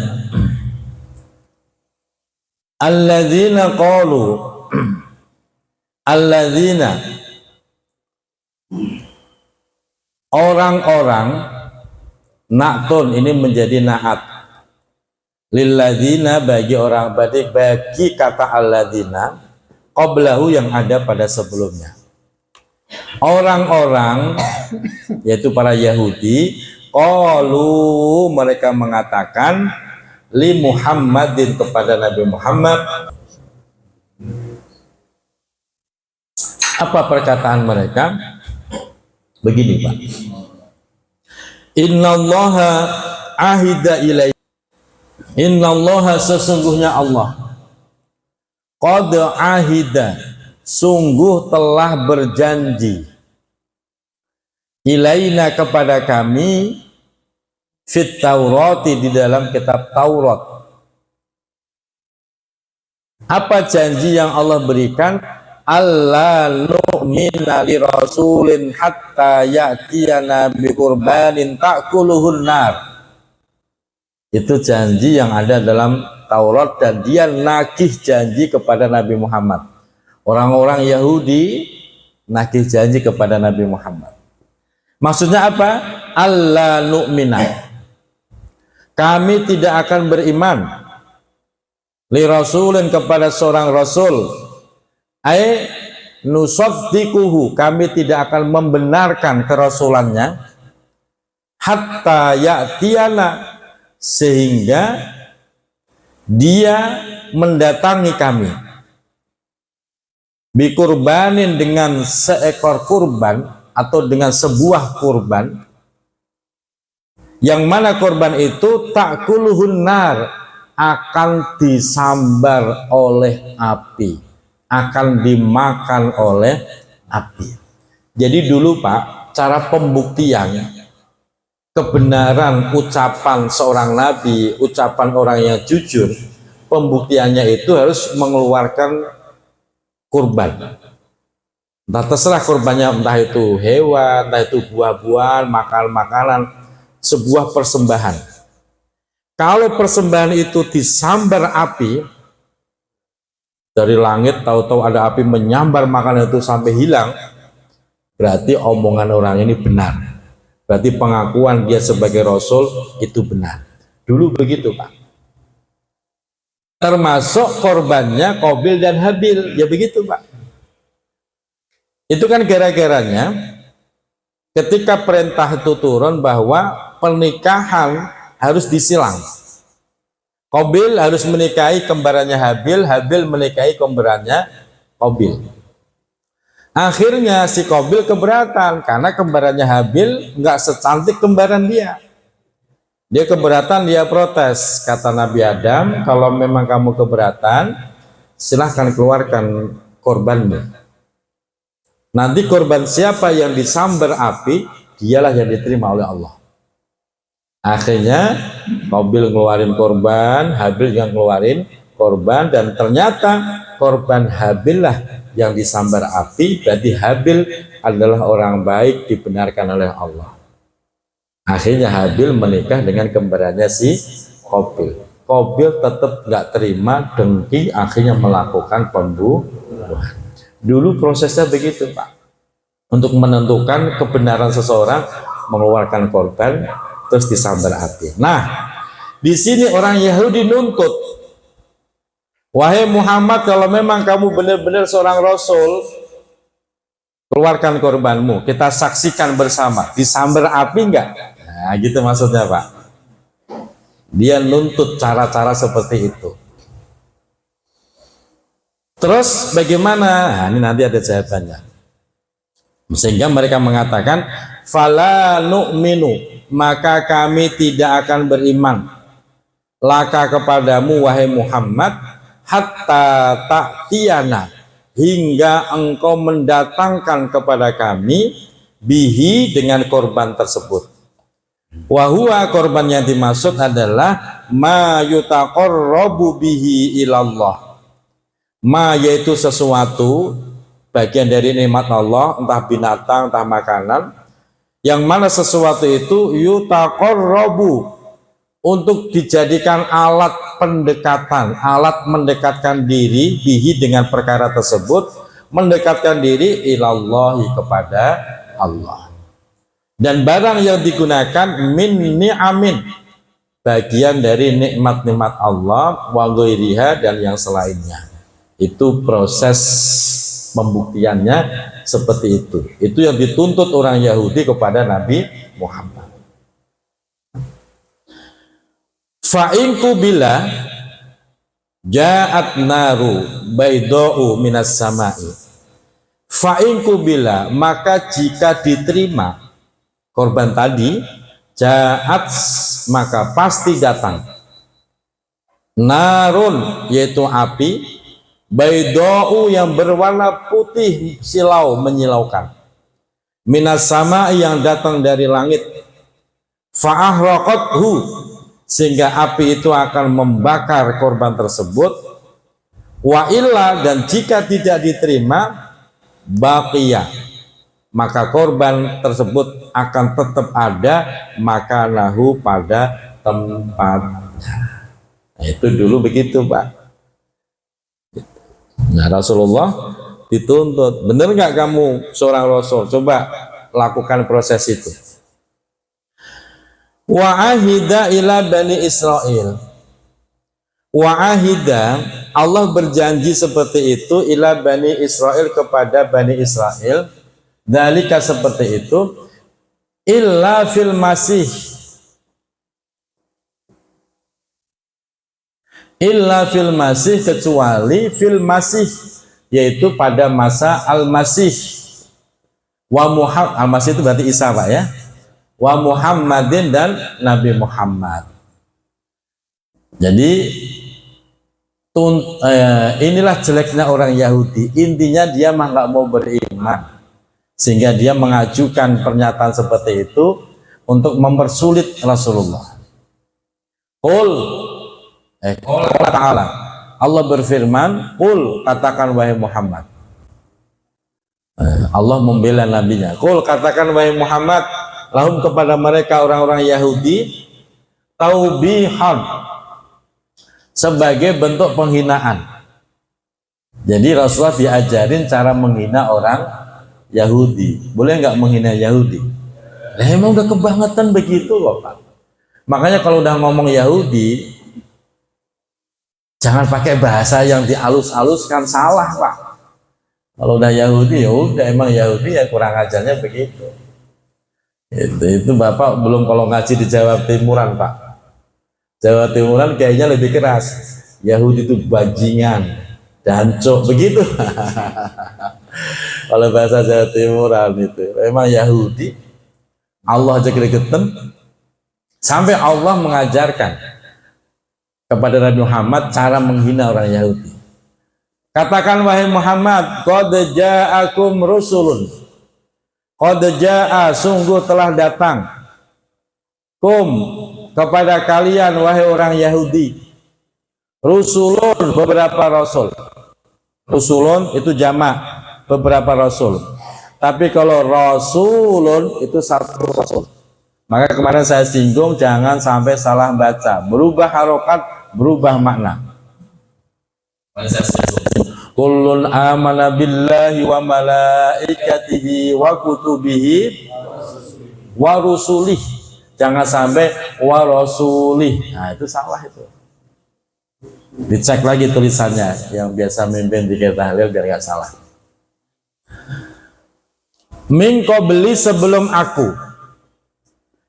alladzina qalu, alladzina, orang-orang, naktun ini menjadi naat, lilladzina bagi orang bagi kata alladzina qablahu yang ada pada sebelumnya. Orang-orang yaitu para Yahudi, qalu mereka mengatakan li Muhammadin kepada Nabi Muhammad. Apa perkataan mereka? Begini Pak, innallaha ahida ilai, innallaha sesungguhnya Allah, qad ahida sungguh telah berjanji, ilaina kepada kami, fit Taurati di dalam kitab Taurat. Apa janji yang Allah berikan? Alla nu'mina li rasulin hatta ya'tiyana bi qurbanin ta'kuluhun nar. Itu janji yang ada dalam Taurat dan dia nagih janji kepada Nabi Muhammad. Orang-orang Yahudi nagih janji kepada Nabi Muhammad. Maksudnya apa? Alla nu'mina, kami tidak akan beriman li rasulin kepada seorang rasul, ai nusaddiquhu, kami tidak akan membenarkan kerasulannya, hatta ya'tiyana, sehingga dia mendatangi kami. Bikurbanin dengan seekor kurban atau dengan sebuah kurban, yang mana kurban itu ta'kuluhun nar, akan disambar oleh api, akan dimakan oleh api. Jadi dulu Pak, cara pembuktian kebenaran ucapan seorang nabi, ucapan orang yang jujur, pembuktiannya itu harus mengeluarkan kurban. Entah terserah kurbannya, entah itu hewan, entah itu buah-buahan, makanan-makanan, sebuah persembahan. Kalau persembahan itu disambar api dari langit, tahu-tahu ada api menyambar makanan itu sampai hilang, berarti omongan orang ini benar. Berarti pengakuan dia sebagai rasul itu benar. Dulu begitu Pak. Termasuk korbannya Qabil dan Habil, ya begitu Pak. Itu kan gara-garanya ketika perintah itu turun bahwa pernikahan harus disilang. Qabil harus menikahi kembarannya Habil, Habil menikahi kembarannya Qabil. Akhirnya si Qabil keberatan karena kembarannya Habil nggak secantik kembaran dia. Dia keberatan, dia protes. Kata Nabi Adam, kalau memang kamu keberatan, silahkan keluarkan korbanmu. Nanti korban siapa yang disambar api, dialah yang diterima oleh Allah. Akhirnya Qabil ngeluarin korban, Habil yang ngeluarin korban, dan ternyata korban Habil lah yang disambar api. Berarti Habil adalah orang baik, dibenarkan oleh Allah. Akhirnya Habil menikah dengan kembarannya si Qabil. Qabil tetap nggak terima, dengki, akhirnya melakukan pembunuhan. Dulu prosesnya begitu Pak. Untuk menentukan kebenaran seseorang, mengeluarkan korban terus disambar api. Nah, di sini orang Yahudi nuntut, wahai Muhammad, kalau memang kamu benar-benar seorang rasul, keluarkan korbanmu, kita saksikan bersama. Disambar api enggak? Nah, gitu maksudnya Pak. Dia nuntut cara-cara seperti itu. Terus bagaimana? Nah, ini nanti ada jawabannya. Sehingga mereka mengatakan, fala nu'minu, maka kami tidak akan beriman laka kepadamu wahai Muhammad, hatta ta'tiyana, hingga engkau mendatangkan kepada kami bihi, dengan korban tersebut. Wahua, korban yang dimaksud adalah ma yutaqarrabu bihi ilallah, ma yaitu sesuatu bagian dari nikmat Allah, entah binatang, entah makanan, yang mana sesuatu itu yutaqarrabu, untuk dijadikan alat pendekatan, alat mendekatkan diri bihi, dengan perkara tersebut, mendekatkan diri ilallahi, kepada Allah. Dan barang yang digunakan min ni'amin, bagian dari nikmat-nikmat Allah, wa ghairiha, dan yang selainnya. Itu proses pembuktiannya seperti itu. Itu yang dituntut orang Yahudi kepada Nabi Muhammad. Fa'inku bila ja'at naru bayda'u minas sama'i. Fa'inku bila, maka jika diterima korban tadi, ja'at, maka pasti datang, narun, yaitu api, bayda'u, yang berwarna putih silau, menyilaukan, minas sama'i, yang datang dari langit, fa'ahraqathu, sehingga api itu akan membakar korban tersebut, wa illa, dan jika tidak diterima, baqiyah, maka korban tersebut akan tetap ada, maka nahu, pada tempatnya. Nah, itu dulu begitu Pak. Nah, Rasulullah dituntut, benar nggak kamu seorang rasul? Coba lakukan proses itu. Wa ahida ila bani Israel. Wa ahida, Allah berjanji seperti itu, ila bani Israel, kepada bani Israel, dalika, seperti itu, illa fil masih, illa fil masih, kecuali fil masih, yaitu pada masa Al-Masih wa Muhammad. Al-Masih itu berarti Isa Pak ya, wa Muhammadin dan Nabi Muhammad. Jadi inilah jeleknya orang Yahudi. Intinya dia mah nggak mau beriman, sehingga dia mengajukan pernyataan seperti itu untuk mempersulit Rasulullah. Allah Ta'ala, Allah berfirman, Qul, katakan wahai Muhammad. Allah membela nabinya. Qul, katakan wahai Muhammad, lahum kepada mereka orang-orang Yahudi, taubihan, sebagai bentuk penghinaan. Jadi Rasulullah diajarin cara menghina orang Yahudi. Boleh nggak menghina Yahudi? Nah, emang udah kebangetan begitu loh Pak. Makanya kalau udah ngomong Yahudi, jangan pakai bahasa yang dialus-aluskan, salah Pak. Kalau udah Yahudi ya udah, emang Yahudi ya kurang ajarnya begitu. Itu Bapak belum kalau ngaji di Jawa Timuran Pak. Jawa Timuran kayaknya lebih keras. Yahudi itu bajingan, dancok begitu. Kalau bahasa Jawa Timuran itu memang Yahudi. Allah aja gregetan, sampai Allah mengajarkan kepada Nabi Muhammad cara menghina orang Yahudi. Katakan wahai Muhammad, qad ja'akum rusulun, qad ja'a, sungguh telah datang, kepada kalian wahai orang Yahudi, rusulun, beberapa rasul. Rusulun itu jamak, beberapa rasul. Tapi kalau rasulun itu satu rasul. Maka kemarin saya singgung, jangan sampai salah baca, berubah harokat, berubah makna. Kullun amana billahi wa malaikatihi wa kutubihi wa rusulih. Jangan sampai wa rasulih. Nah, itu salah itu. Dicek lagi tulisannya, yang biasa mimpin di tahlil biar nggak salah. Min qabli, sebelum aku.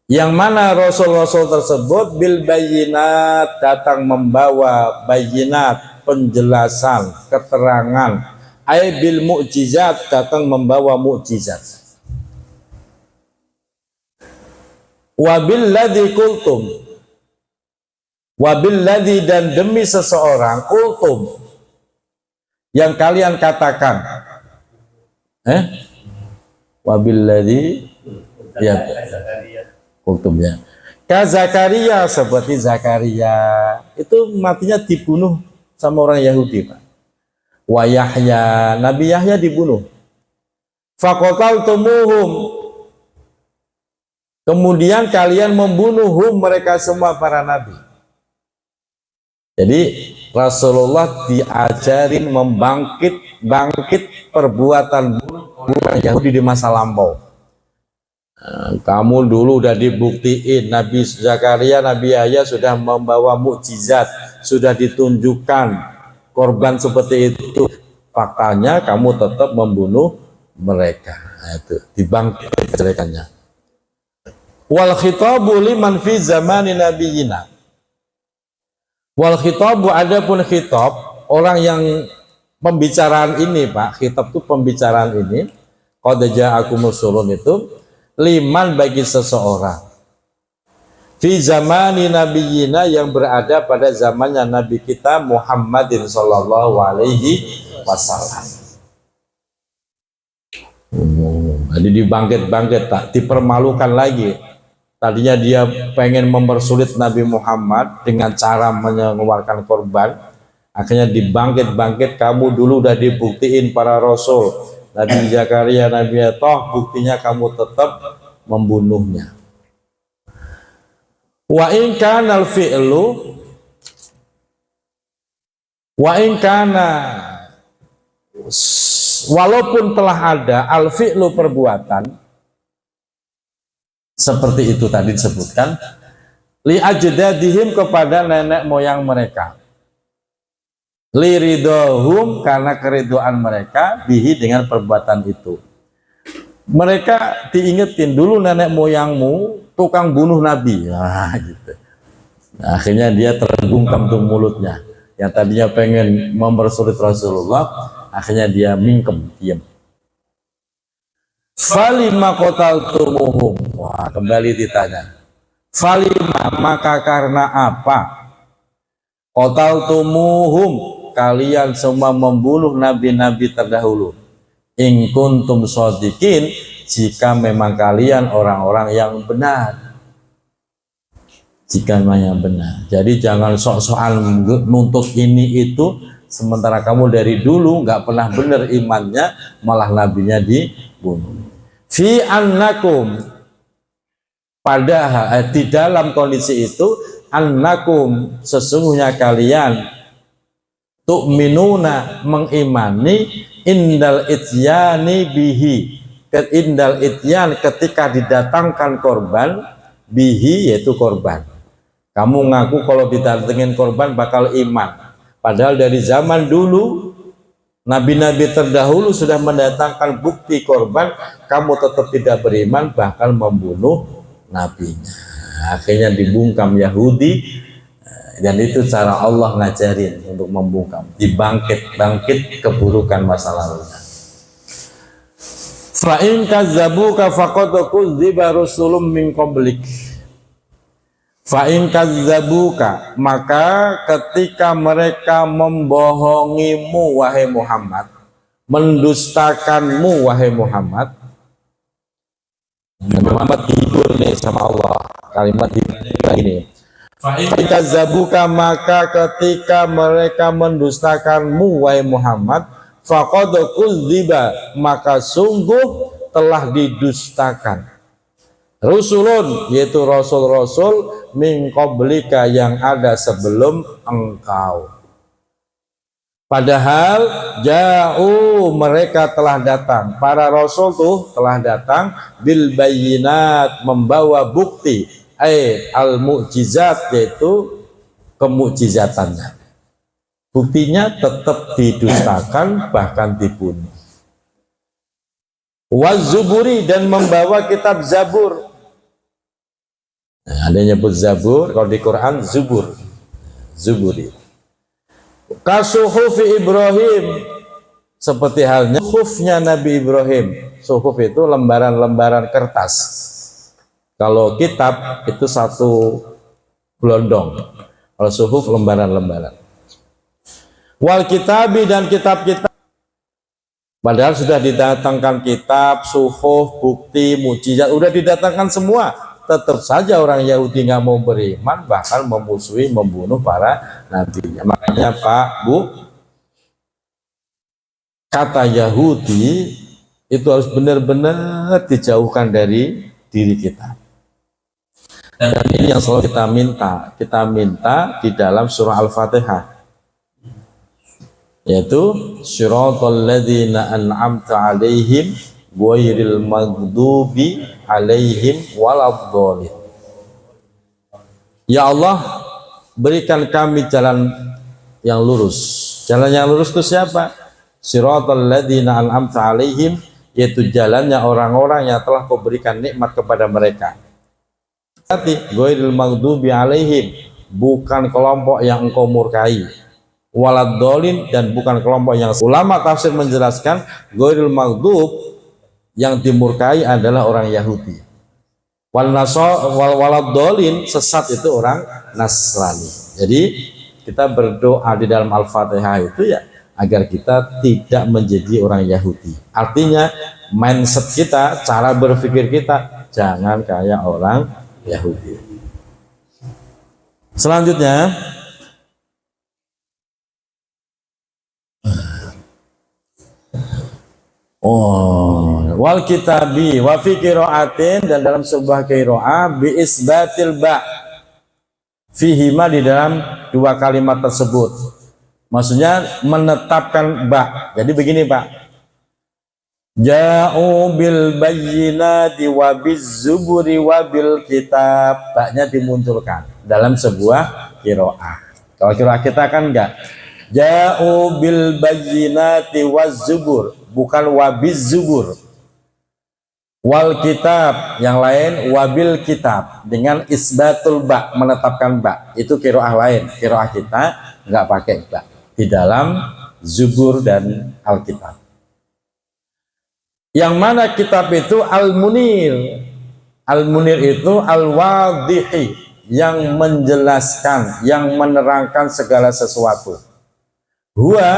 Yang mana rasul-rasul tersebut bil bayyinat, datang membawa bayyinat, penjelasan, keterangan. Ay bil mu'jizat, datang membawa mukjizat. Wabilladzi kultum, wabilladzi, dan demi seseorang, kultum, yang kalian katakan. Wabilladzi, ya, kultum ya. Ka Zakaria, seperti Zakaria itu matinya dibunuh sama orang Yahudi Pak. Wa Yahya, Nabi Yahya dibunuh. Faqataltumuhum, kemudian kalian membunuh mereka semua para nabi. Jadi Rasulullah diajarin bangkit perbuatan buruk Yahudi di masa lampau. Kamu dulu udah dibuktiin, Nabi Zakaria, Nabi Yahya sudah membawa mukjizat, sudah ditunjukkan korban seperti itu. Faktanya kamu tetap membunuh mereka. Nah, itu dibangkit kejelekannya. Wal khitabu liman fi zamani nabiyina. Wal khitabu, adapun khitab, orang yang pembicaraan ini Pak, khitab itu pembicaraan ini, qad ja'akum rusulun, itu liman, bagi seseorang, fi zamani nabiyina, yang berada pada zamannya Nabi kita Muhammadin sallallahu alaihi wasallam. Jadi dibangkit-bangkit, tak dipermalukan lagi. Tadinya dia pengen mempersulit Nabi Muhammad dengan cara mengeluarkan korban, akhirnya dibangkit-bangkit. Kamu dulu udah dibuktiin para rasul, Nabi Zakaria, Nabi Toh, buktinya kamu tetap membunuhnya. Wa in kana al-fi'lu, wa in kana, walaupun telah ada al-fi'lu, perbuatan seperti itu tadi disebutkan, li ajdadihim, kepada nenek moyang mereka, li ridhohum, karena keridoan mereka, bihi, dengan perbuatan itu. Mereka diingetin, dulu nenek moyangmu tukang bunuh nabi. Nah, gitu. Nah, akhirnya dia terbungkam tuh mulutnya, yang tadinya pengen mempersulit Rasulullah, Akhirnya dia mingkem, diam. Falima qataltumuhum. Wah, kembali ditanya. Falima, maka karena apa? Qataltumuhum, kalian semua membunuh nabi-nabi terdahulu. In kuntum shodiqin, jika memang kalian orang-orang yang benar. Jika memang yang benar. Jadi jangan sok-sokan nuntut ini itu, sementara kamu dari dulu nggak pernah benar imannya, malah nabinya dibunuh. Fi annakum, padahal di dalam kondisi itu, annakum, sesungguhnya kalian tu'minuna, mengimani, indal ityani bihi, indal ityan, ketika didatangkan korban, bihi yaitu korban. Kamu ngaku kalau didatengin korban bakal iman, padahal dari zaman dulu nabi-nabi terdahulu sudah mendatangkan bukti korban, kamu tetap tidak beriman, bahkan membunuh nabinya. Akhirnya dibungkam Yahudi, dan itu cara Allah ngajarin untuk membungkam, dibangkit keburukan masa lalunya. Fa in kazzabuka faqad kudziba rusulun min qablik. Fa in kazzabuka, maka ketika mereka membohongimu wahai Muhammad, mendustakanmu wahai Muhammad. Nabi Muhammad tidur nih sama Allah, kalimat ini. Fa in kazzabuka, maka ketika mereka mendustakanmu wahai Muhammad, faqad kudziba, maka sungguh telah didustakan rusulun, yaitu rasul-rasul min qablika, yang ada sebelum engkau. Padahal ja'u, mereka telah datang, para rasul tuh telah datang, bil bayyinat, membawa bukti, al mu'jizat, yaitu kemu'jizatannya. Buktinya tetap didustakan, bahkan dibunuh. Wazuburi, dan membawa kitab Zabur. Nah, ada yang nyebut Zabur, kalau di Quran Zubur, Zuburi. Kasuhufi Ibrahim, seperti halnya suhufnya Nabi Ibrahim. Suhuf itu lembaran-lembaran kertas. Kalau kitab itu satu gelondong, kalau suhuf lembaran-lembaran. Wal kitabi, dan kitab-kitab. Padahal sudah didatangkan kitab, suhuf, bukti, mukjizat, udah didatangkan semua. Tetap saja orang Yahudi nggak mau beriman, bahkan memusuhi, membunuh para nabinya. Makanya Pak, Bu, kata Yahudi itu harus benar-benar dijauhkan dari diri kita. Dan ini yang selalu kita minta di dalam surah Al-Fatihah, yaitu siratal ladzina an'amta 'alaihim ghairil maghdubi 'alaihim waladdallin. Ya Allah, berikan kami jalan yang lurus. Jalan yang lurus itu siapa? Siratal ladzina an'amta 'alaihim, yaitu jalannya orang-orang yang telah Kau berikan nikmat kepada mereka. Ghairil maghdubi 'alaihim, bukan kelompok yang Engkau murkai. Waladdallin, dan bukan kelompok yang, ulama tafsir menjelaskan ghairil maghdub, yang dimurkai adalah orang Yahudi. Waladdallin, sesat itu orang Nasrani. Jadi kita berdoa di dalam Al-Fatihah itu ya agar kita tidak menjadi orang Yahudi. Artinya mindset kita, cara berpikir kita jangan kayak orang Yahudi. Selanjutnya, wal kitabi wa fi qiraatin, dan dalam sebuah qiraah bi isbatil ba fihima, di dalam dua kalimat tersebut, maksudnya menetapkan ba. Jadi begini Pak, ja'u bil bayyinati wa biz zuburi wa bil kitab, baknya dimunculkan dalam sebuah qiraah. Kalau qiraah kita kan enggak, ja'u bil bayyinati waz zubur, bukan wabiz zubur. Wal kitab, yang lain wabil kitab, dengan isbatul ba, menetapkan ba. Itu qiraah lain. Qiraah kita nggak pakai ba di dalam Zubur dan Alkitab. Yang mana kitab itu Al-Munir. Al-Munir itu Al-Wadhihi, yang menjelaskan, yang menerangkan segala sesuatu. Huwa,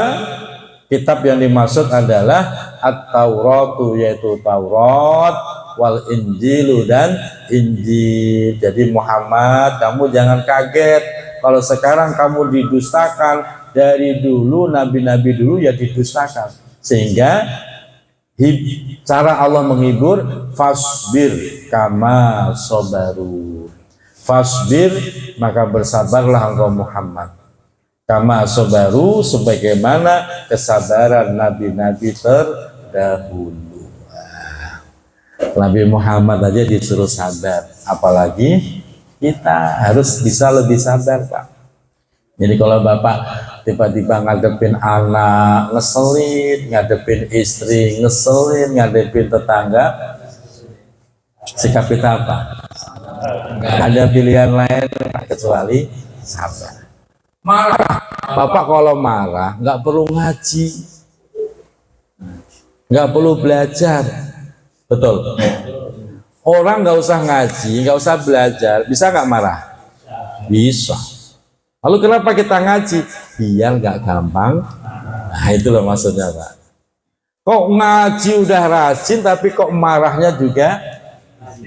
kitab yang dimaksud adalah At-Tauratu, yaitu Taurat, wal Injilu, dan Injil. Jadi Muhammad, kamu jangan kaget kalau sekarang kamu didustakan. Dari dulu nabi-nabi dulu ya didustakan, sehingga cara Allah menghibur, fasbir kama sobaru. Fasbir, maka bersabarlah engkau Muhammad, kama sobaru, sebagaimana kesabaran nabi-nabi terdahulu. Nabi Muhammad aja disuruh sabar, apalagi kita harus bisa lebih sabar, Pak. Jadi kalau Bapak tiba-tiba ngadepin anak ngeselin, ngadepin istri ngeselin, ngadepin tetangga, sikap kita apa? Nggak ada pilihan lain kecuali sabar. Marah, Bapak kalau marah nggak perlu ngaji, nggak perlu belajar, betul? Orang nggak usah ngaji, nggak usah belajar, bisa nggak marah? Bisa. Lalu kenapa kita ngaji? Biar nggak gampang. Nah, itu loh maksudnya, Pak. Kok ngaji udah rajin tapi kok marahnya juga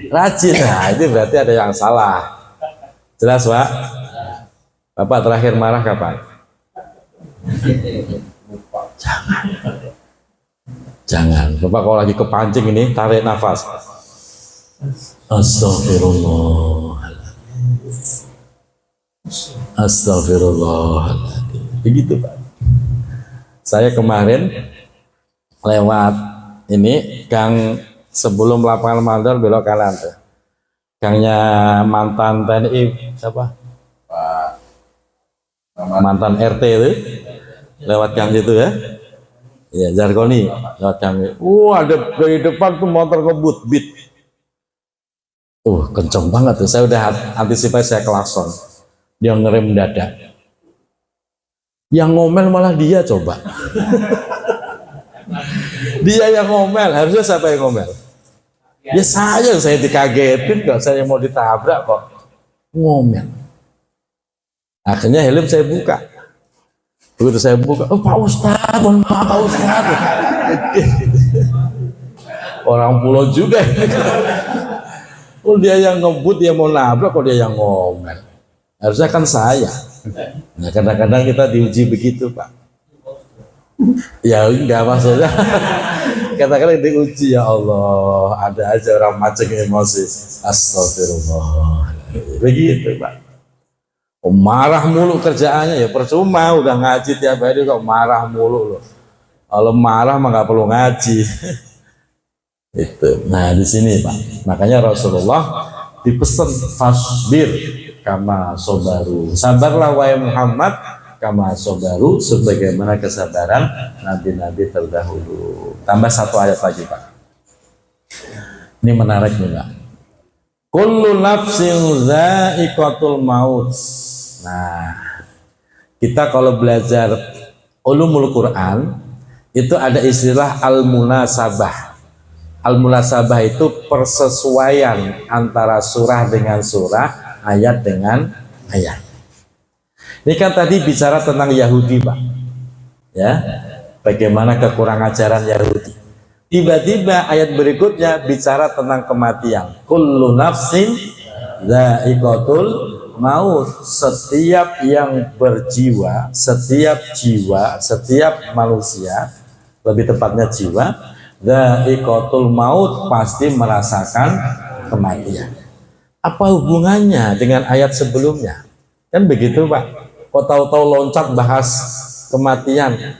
rajin? Nah, itu berarti ada yang salah. Jelas, Pak? Bapak terakhir marah kapan? Jangan. Bapak kalau lagi kepancing ini, tarik nafas. Astagfirullah. Astagfirullahaladzim. Begitu, Pak. Saya kemarin lewat ini gang sebelum lapangan mandor, belok kanan tuh. Gangnya mantan TNI siapa? Pak. Mantan RT itu. Lewat gang itu ya. Ya, Jargoni lewat gang. Ada dari depan tuh motor ngebut beat. Kenceng banget tuh. Saya udah antisipasi, saya klakson. Dia ngerem mendadak. Yang ngomel malah dia, coba. Dia yang ngomel, harusnya siapa yang ngomel? Ya saya dikagetin, kok saya mau ditabrak kok ngomel. Akhirnya helm saya buka. Begitu saya buka, Pak Ustadz, Pak Ustadz. Orang pulau juga. Dia yang ngebut, dia mau nabrak, kok dia yang ngomel. Harusnya kan saya. Nah, kadang-kadang kita diuji begitu, Pak. Ya enggak, maksudnya kadang-kadang diuji, ya Allah, ada aja orang mancing emosi. Astagfirullah. Begitu, Pak. Marah mulu kerjaannya, ya percuma, udah ngaji tiap hari kok marah mulu loh. Kalau marah mah nggak perlu ngaji. Itu. Nah, di sini, Pak. Makanya Rasulullah dipesan fasbir kama sobaru, sabarlah wahai Muhammad kama sobaru, sebagaimana kesabaran nabi-nabi terdahulu. Tambah satu ayat lagi, Pak. Ini menarik nih, Pak. Kullu nafsin dha'iqatul maut. Nah, kita kalau belajar ulumul Quran itu ada istilah al-munasabah. Al-munasabah itu persesuaian antara surah dengan surah, ayat dengan ayat. Ini kan tadi bicara tentang Yahudi, Pak. Ya, bagaimana kekurang ajaran Yahudi. Tiba-tiba ayat berikutnya bicara tentang kematian. Kullu nafsin dha'iqatul maut. Setiap yang berjiwa, setiap jiwa, setiap manusia, lebih tepatnya jiwa, dha'iqatul maut, pasti merasakan kematian. Apa hubungannya dengan ayat sebelumnya? Kan begitu, Pak. Kok tahu-tahu loncat bahas kematian?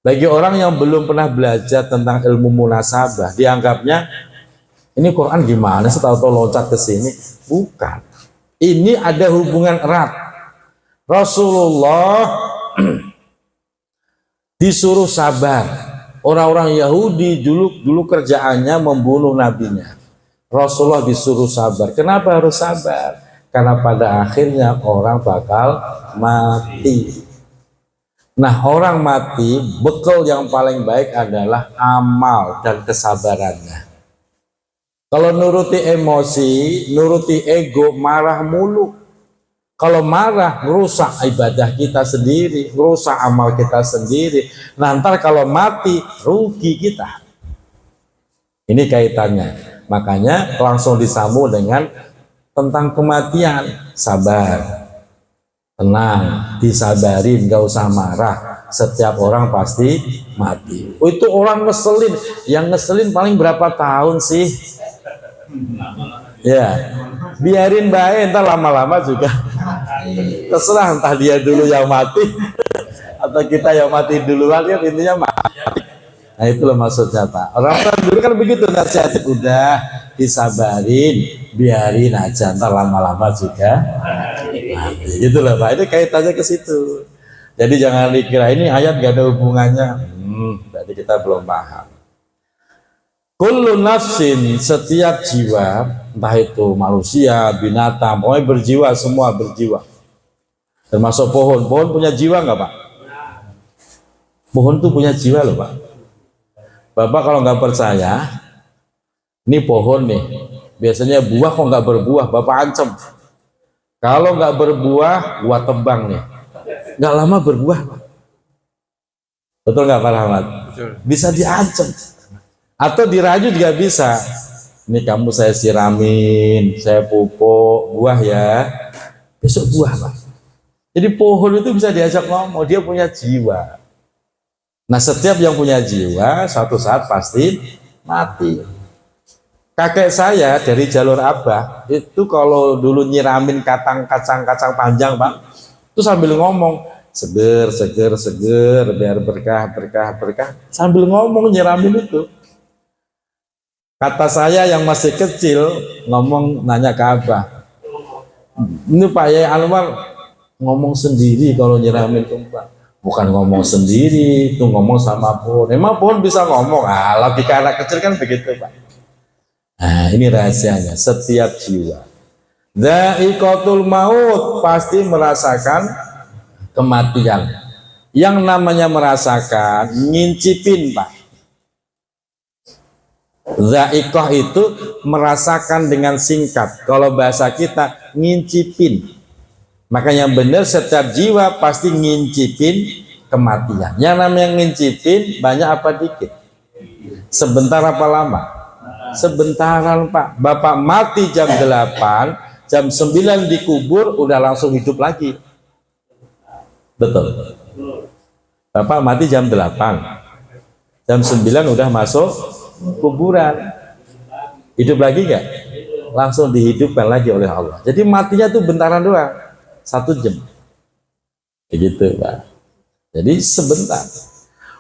Bagi orang yang belum pernah belajar tentang ilmu munasabah, dianggapnya ini Quran gimana sih tahu-tahu loncat ke sini? Bukan. Ini ada hubungan erat. Rasulullah disuruh sabar. Orang-orang Yahudi dulu kerjaannya membunuh nabinya. Rasulullah disuruh sabar. Kenapa harus sabar? Karena pada akhirnya orang bakal mati. Nah, orang mati, bekal yang paling baik adalah amal dan kesabarannya. Kalau nuruti emosi, nuruti ego, marah mulu. Kalau marah, merusak ibadah kita sendiri, merusak amal kita sendiri. Nah, ntar kalau mati, rugi kita. Ini kaitannya. Makanya langsung disambung dengan tentang kematian. Sabar, tenang, disabarin, gak usah marah. Setiap orang pasti mati. Oh, itu orang ngeselin. Yang ngeselin paling berapa tahun sih? Ya, biarin baik, entar lama-lama juga terserah, entah dia dulu yang mati atau kita yang mati duluan, ya intinya mati. Nah, itulah maksudnya Pak. Orang dulu kan begitu nasihat, udah disabarin, biarin aja, entar lama-lama juga mati. Itulah Pak, itu kaitannya ke situ. Jadi jangan dikira ini ayat gak ada hubungannya. Berarti kita belum paham. Kullu nafsin, setiap jiwa, entah itu manusia, binatang, pokoknya berjiwa, semua berjiwa. Termasuk pohon. Pohon punya jiwa nggak Pak? Pohon tuh punya jiwa loh Pak. Bapak kalau nggak percaya, ini pohon nih, biasanya buah kok nggak berbuah, Bapak ancam. Kalau nggak berbuah, gua tebang nih. Nggak lama berbuah Pak. Betul nggak Pak Rahmat? Bisa diancam. Atau dirayu juga bisa. Ini kamu saya siramin, saya pupuk, buah ya. Besok buah Pak. Jadi pohon itu bisa diajak ngomong, dia punya jiwa. Nah, setiap yang punya jiwa, suatu saat pasti mati. Kakek saya dari jalur Abah, itu kalau dulu nyiramin kacang panjang Pak, itu sambil ngomong, seger, seger, seger, biar berkah, berkah, berkah. Sambil ngomong nyiramin itu. Kata saya yang masih kecil ngomong, nanya ke Abah, ini Pak Yai Anwar ngomong sendiri kalau nyiramin tumpah. Bukan ngomong sendiri, itu ngomong sama pohon. Emang pohon bisa ngomong? Ah, logika anak kecil kan begitu Pak. Nah, ini rahasianya. Setiap jiwa dha'iqatul maut, pasti merasakan kematian. Yang namanya merasakan, ngincipin Pak. Dha'iqah itu merasakan dengan singkat. Kalau bahasa kita ngincipin. Maka yang benar setiap jiwa pasti ngincipin kematian. Yang namanya ngincipin banyak apa dikit? Sebentar apa lama? Sebentaran Pak. Bapak mati jam 8, jam 9 dikubur, udah langsung hidup lagi. Betul. Bapak mati jam 8, jam 9 udah masuk kuburan, hidup lagi nggak? Langsung dihidupkan lagi oleh Allah. Jadi matinya tuh bentaran doang, 1 jam, begitu Pak. Jadi sebentar.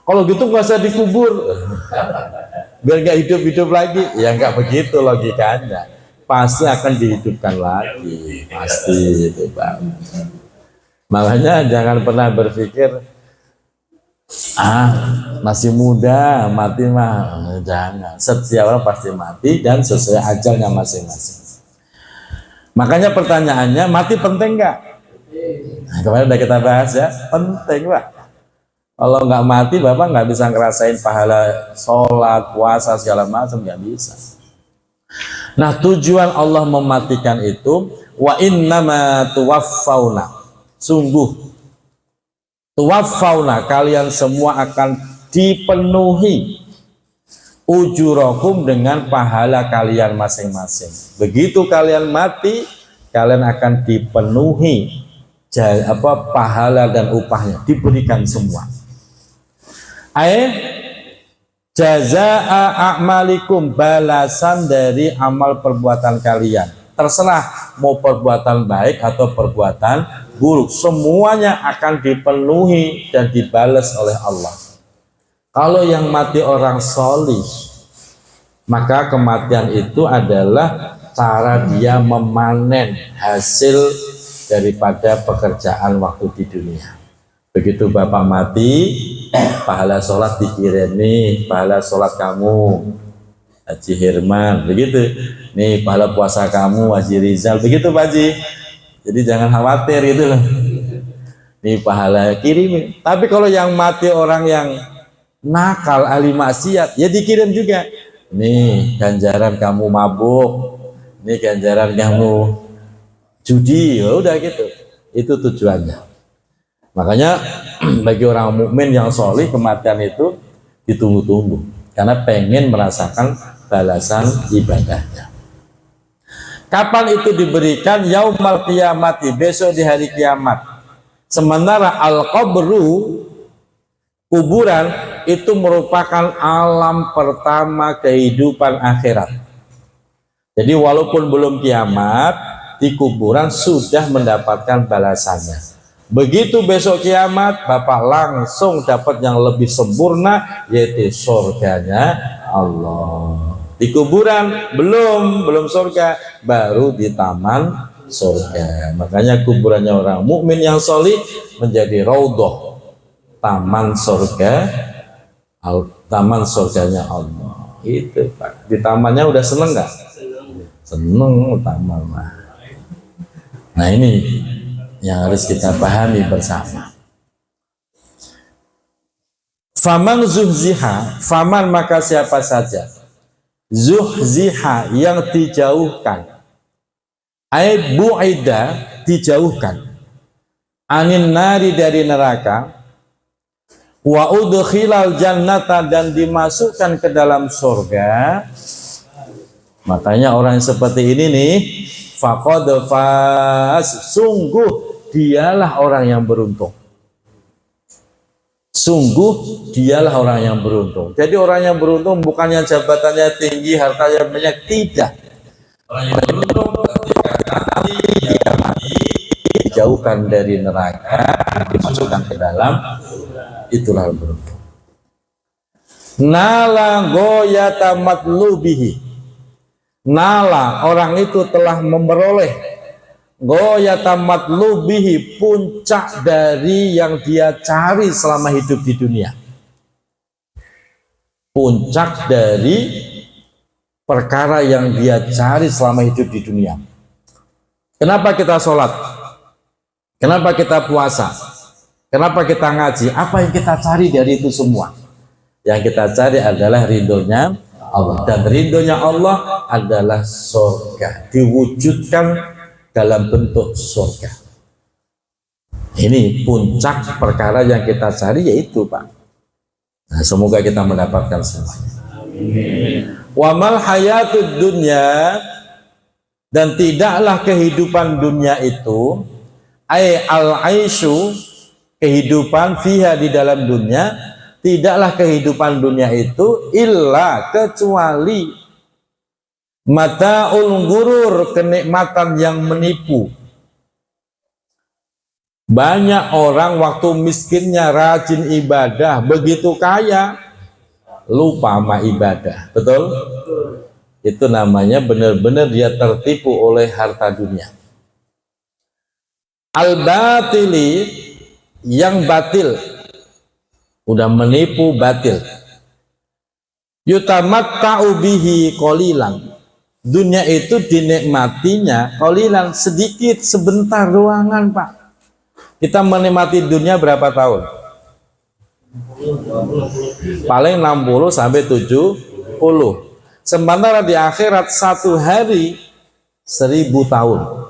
Kalau gitu nggak usah dikubur, biar nggak hidup lagi. Ya nggak begitu logikanya. Pasti akan dihidupkan lagi, pasti itu Pak. Makanya jangan pernah berpikir, masih muda, mati mah, jangan. Setiap orang pasti mati dan sesuai ajalnya masing-masing. Makanya pertanyaannya, mati penting nggak? Nah, kemarin udah kita bahas ya, penting Pak. Kalau nggak mati, Bapak nggak bisa ngerasain pahala sholat, puasa, segala macam, nggak bisa. Nah, tujuan Allah mematikan itu, wa innama tuwaffauna, sungguh tuwaffauna, kalian semua akan dipenuhi ujurakum, dengan pahala kalian masing-masing. Begitu kalian mati, kalian akan dipenuhi pahala dan upahnya, diberikan semua. Jazaa a'malikum, balasan dari amal perbuatan kalian. Terserah mau perbuatan baik atau perbuatan buruk, semuanya akan dipenuhi dan dibalas oleh Allah. Kalau yang mati orang solih, maka kematian itu adalah cara dia memanen hasil daripada pekerjaan waktu di dunia. Begitu Bapak mati, pahala sholat dikirim nih, pahala sholat kamu Haji Herman, begitu. Nih pahala puasa kamu Haji Rizal, begitu Pak Haji. Jadi jangan khawatir gitu loh. Ini pahala kirim. Tapi kalau yang mati orang yang nakal, ahli maksiat, ya dikirim juga. Nih ganjaran kamu mabuk, nih ganjaran kamu judi, ya udah gitu. Itu tujuannya. Makanya bagi orang mukmin yang solih, kematian itu ditunggu-tunggu karena pengen merasakan balasan ibadahnya. Kapan itu diberikan? Yaumal qiyamati, besok di hari kiamat. Sementara al-qabru, kuburan, itu merupakan alam pertama kehidupan akhirat. Jadi walaupun belum kiamat, di kuburan sudah mendapatkan balasannya. Begitu besok kiamat, Bapak langsung dapat yang lebih sempurna, yaitu surganya Allah. Di kuburan belum surga, baru di taman surga. Makanya kuburannya orang mukmin yang solih menjadi raudhah, taman surga, taman surganya Allah. Itu Pak. Di tamannya udah seneng nggak? Seneng taman. Nah ini yang harus kita pahami bersama. Faman zuhziha, faman maka siapa saja zuhziha yang dijauhkan, ai bu'ida dijauhkan, anin nari dari neraka, wa udkhilal jannata dan dimasukkan ke dalam surga. Makanya orang yang seperti ini nih, faqad faz, sungguh dialah orang yang beruntung. Sungguh dialah orang yang beruntung. Jadi orang yang beruntung bukan yang jabatannya tinggi, hartanya banyak, tidak. Orang yang beruntung ketika nanti dia dijauhkan dari neraka, dimasukkan ke dalam, itulah beruntung. Nala goyata matlubihi, nala orang itu telah memperoleh goyata matlubihi, puncak dari yang dia cari selama hidup di dunia. Puncak dari perkara yang dia cari selama hidup di dunia. Kenapa kita sholat? Kenapa kita puasa? Kenapa kita ngaji? Apa yang kita cari dari itu semua? Yang kita cari adalah ridhonya Allah. Dan ridhonya Allah adalah surga, diwujudkan dalam bentuk surga. Ini puncak perkara yang kita cari, yaitu Pak. Nah, semoga kita mendapatkan semuanya. Wa mal hayatud dunya, dan tidaklah kehidupan dunia itu, ai al aisyu, kehidupan fiha di dalam dunia, tidaklah kehidupan dunia itu illa kecuali mata'ul ghurur, kenikmatan yang menipu. Banyak orang waktu miskinnya rajin ibadah, begitu kaya lupa sama ibadah. Betul? Itu namanya benar-benar dia tertipu oleh harta dunia. Al-batili, yang batil, udah menipu batil. Yutamatta'u bihi qalilan, dunia itu dinikmatinya qalilan, sedikit, sebentar ruangan Pak. Kita menikmati dunia berapa tahun? Paling 60 sampai 70. Sementara di akhirat satu hari 1000 tahun.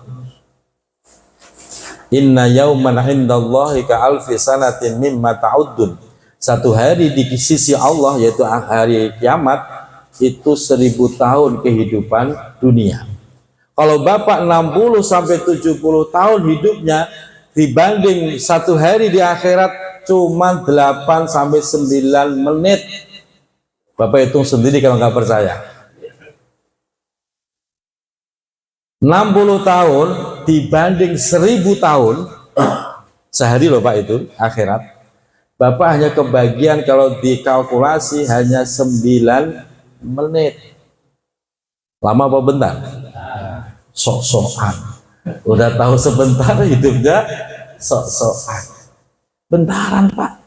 Inna yauman indallahi ka alfi sanatin mimma ta'uddun. Satu hari di sisi Allah, yaitu hari kiamat, itu 1000 tahun kehidupan dunia. Kalau Bapak 60 sampai 70 tahun hidupnya, dibanding satu hari di akhirat cuma 8 sampai 9 menit. Bapak hitung sendiri kalau nggak percaya. 60 tahun dibanding 1000 tahun, sehari loh Pak itu akhirat. Bapak hanya kebagian kalau dikalkulasi hanya 9 menit. Lama apa bentar? Sok-sokan. Udah tahu sebentar hidupnya sok-sokan. Bentaran Pak.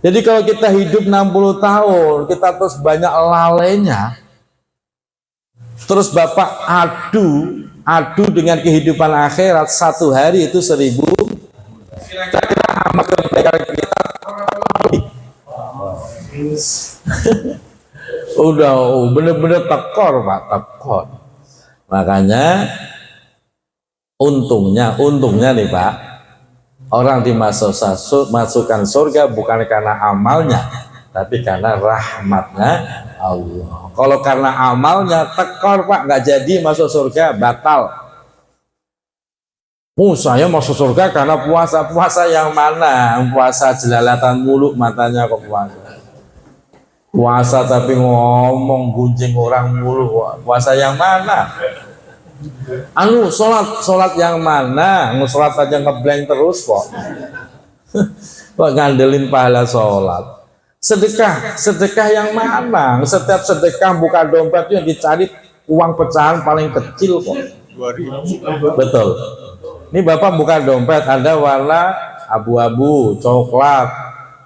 Jadi kalau kita hidup 60 tahun, kita terus banyak lalainya, terus Bapak adu dengan kehidupan akhirat, satu hari itu 1000. Kira-kira amal kebaikan kita udah bener-bener tekor Pak, tekor. Makanya untungnya nih Pak, orang dimasukkan surga bukan karena amalnya, tapi karena rahmatnya Allah. Kalau karena amalnya tekor Pak, nggak jadi masuk surga, batal. Saya masuk surga karena puasa yang mana? Puasa jelalatan mulu matanya kok puasa tapi ngomong gunjing orang mulu. Puasa yang mana? Sholat yang mana? Sholat aja ngeblank terus kok. Kok ngandelin pahala sholat. Sedekah yang mana? Setiap sedekah buka dompet yang dicari uang pecahan paling kecil kok. 2000. Betul. Ini Bapak buka dompet, ada warna abu-abu, coklat,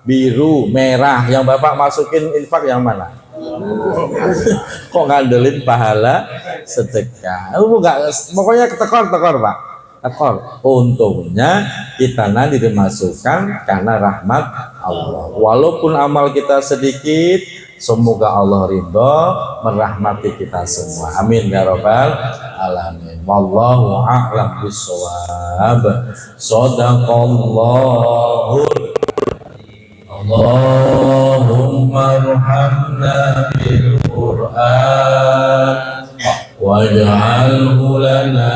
biru, merah. Yang Bapak masukin infak yang mana? Kok ngandelin pahala sedekah? Pokoknya tekor Pak. Tekor. Untungnya kita nanti dimasukkan karena rahmat Allah. Walaupun amal kita sedikit, semoga Allah ridho merahmati kita semua. Amin ya rabbal alamin. Wallahu a'lam bishawab. Shadaqallahu. Allahumma arhamna bil Qur'an waj'alhu lana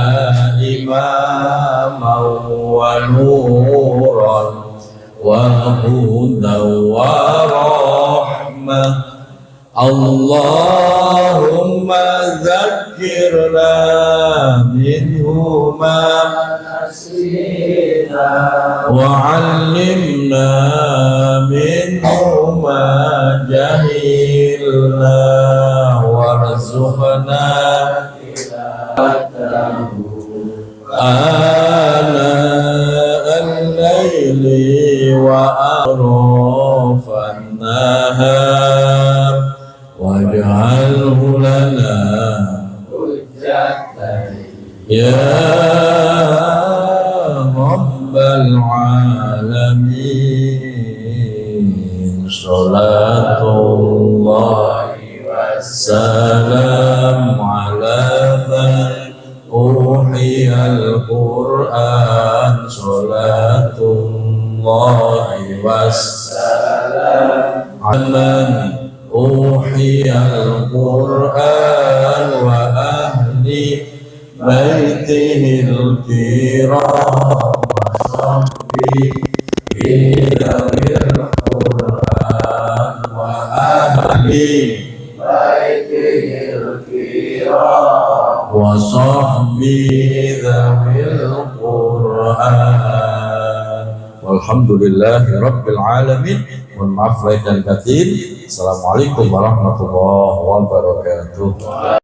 imaman wa nuran wa hudan wa rahmah. Allahumma zakkirna minhu ma nasina wa 'allimna minhu ma jahilna warzuqna ana al-laili wa atrafan nahar waj'alhu lana hujjatan ya rabbal alamin. Salatullahi wassalam ala man uhiyal Qur'an. Salatullahi wassalam ala man uhiyal Qur'an wa ahli baitihil kiram wa sahbihi dzawil Qur'an wa ahli baitihil kiram wa sahbihi dzawil Qur'an. Walhamdulillahi rabbil alamin. Mohon maaf lahir dan batin. Assalamualaikum warahmatullahi wabarakatuh.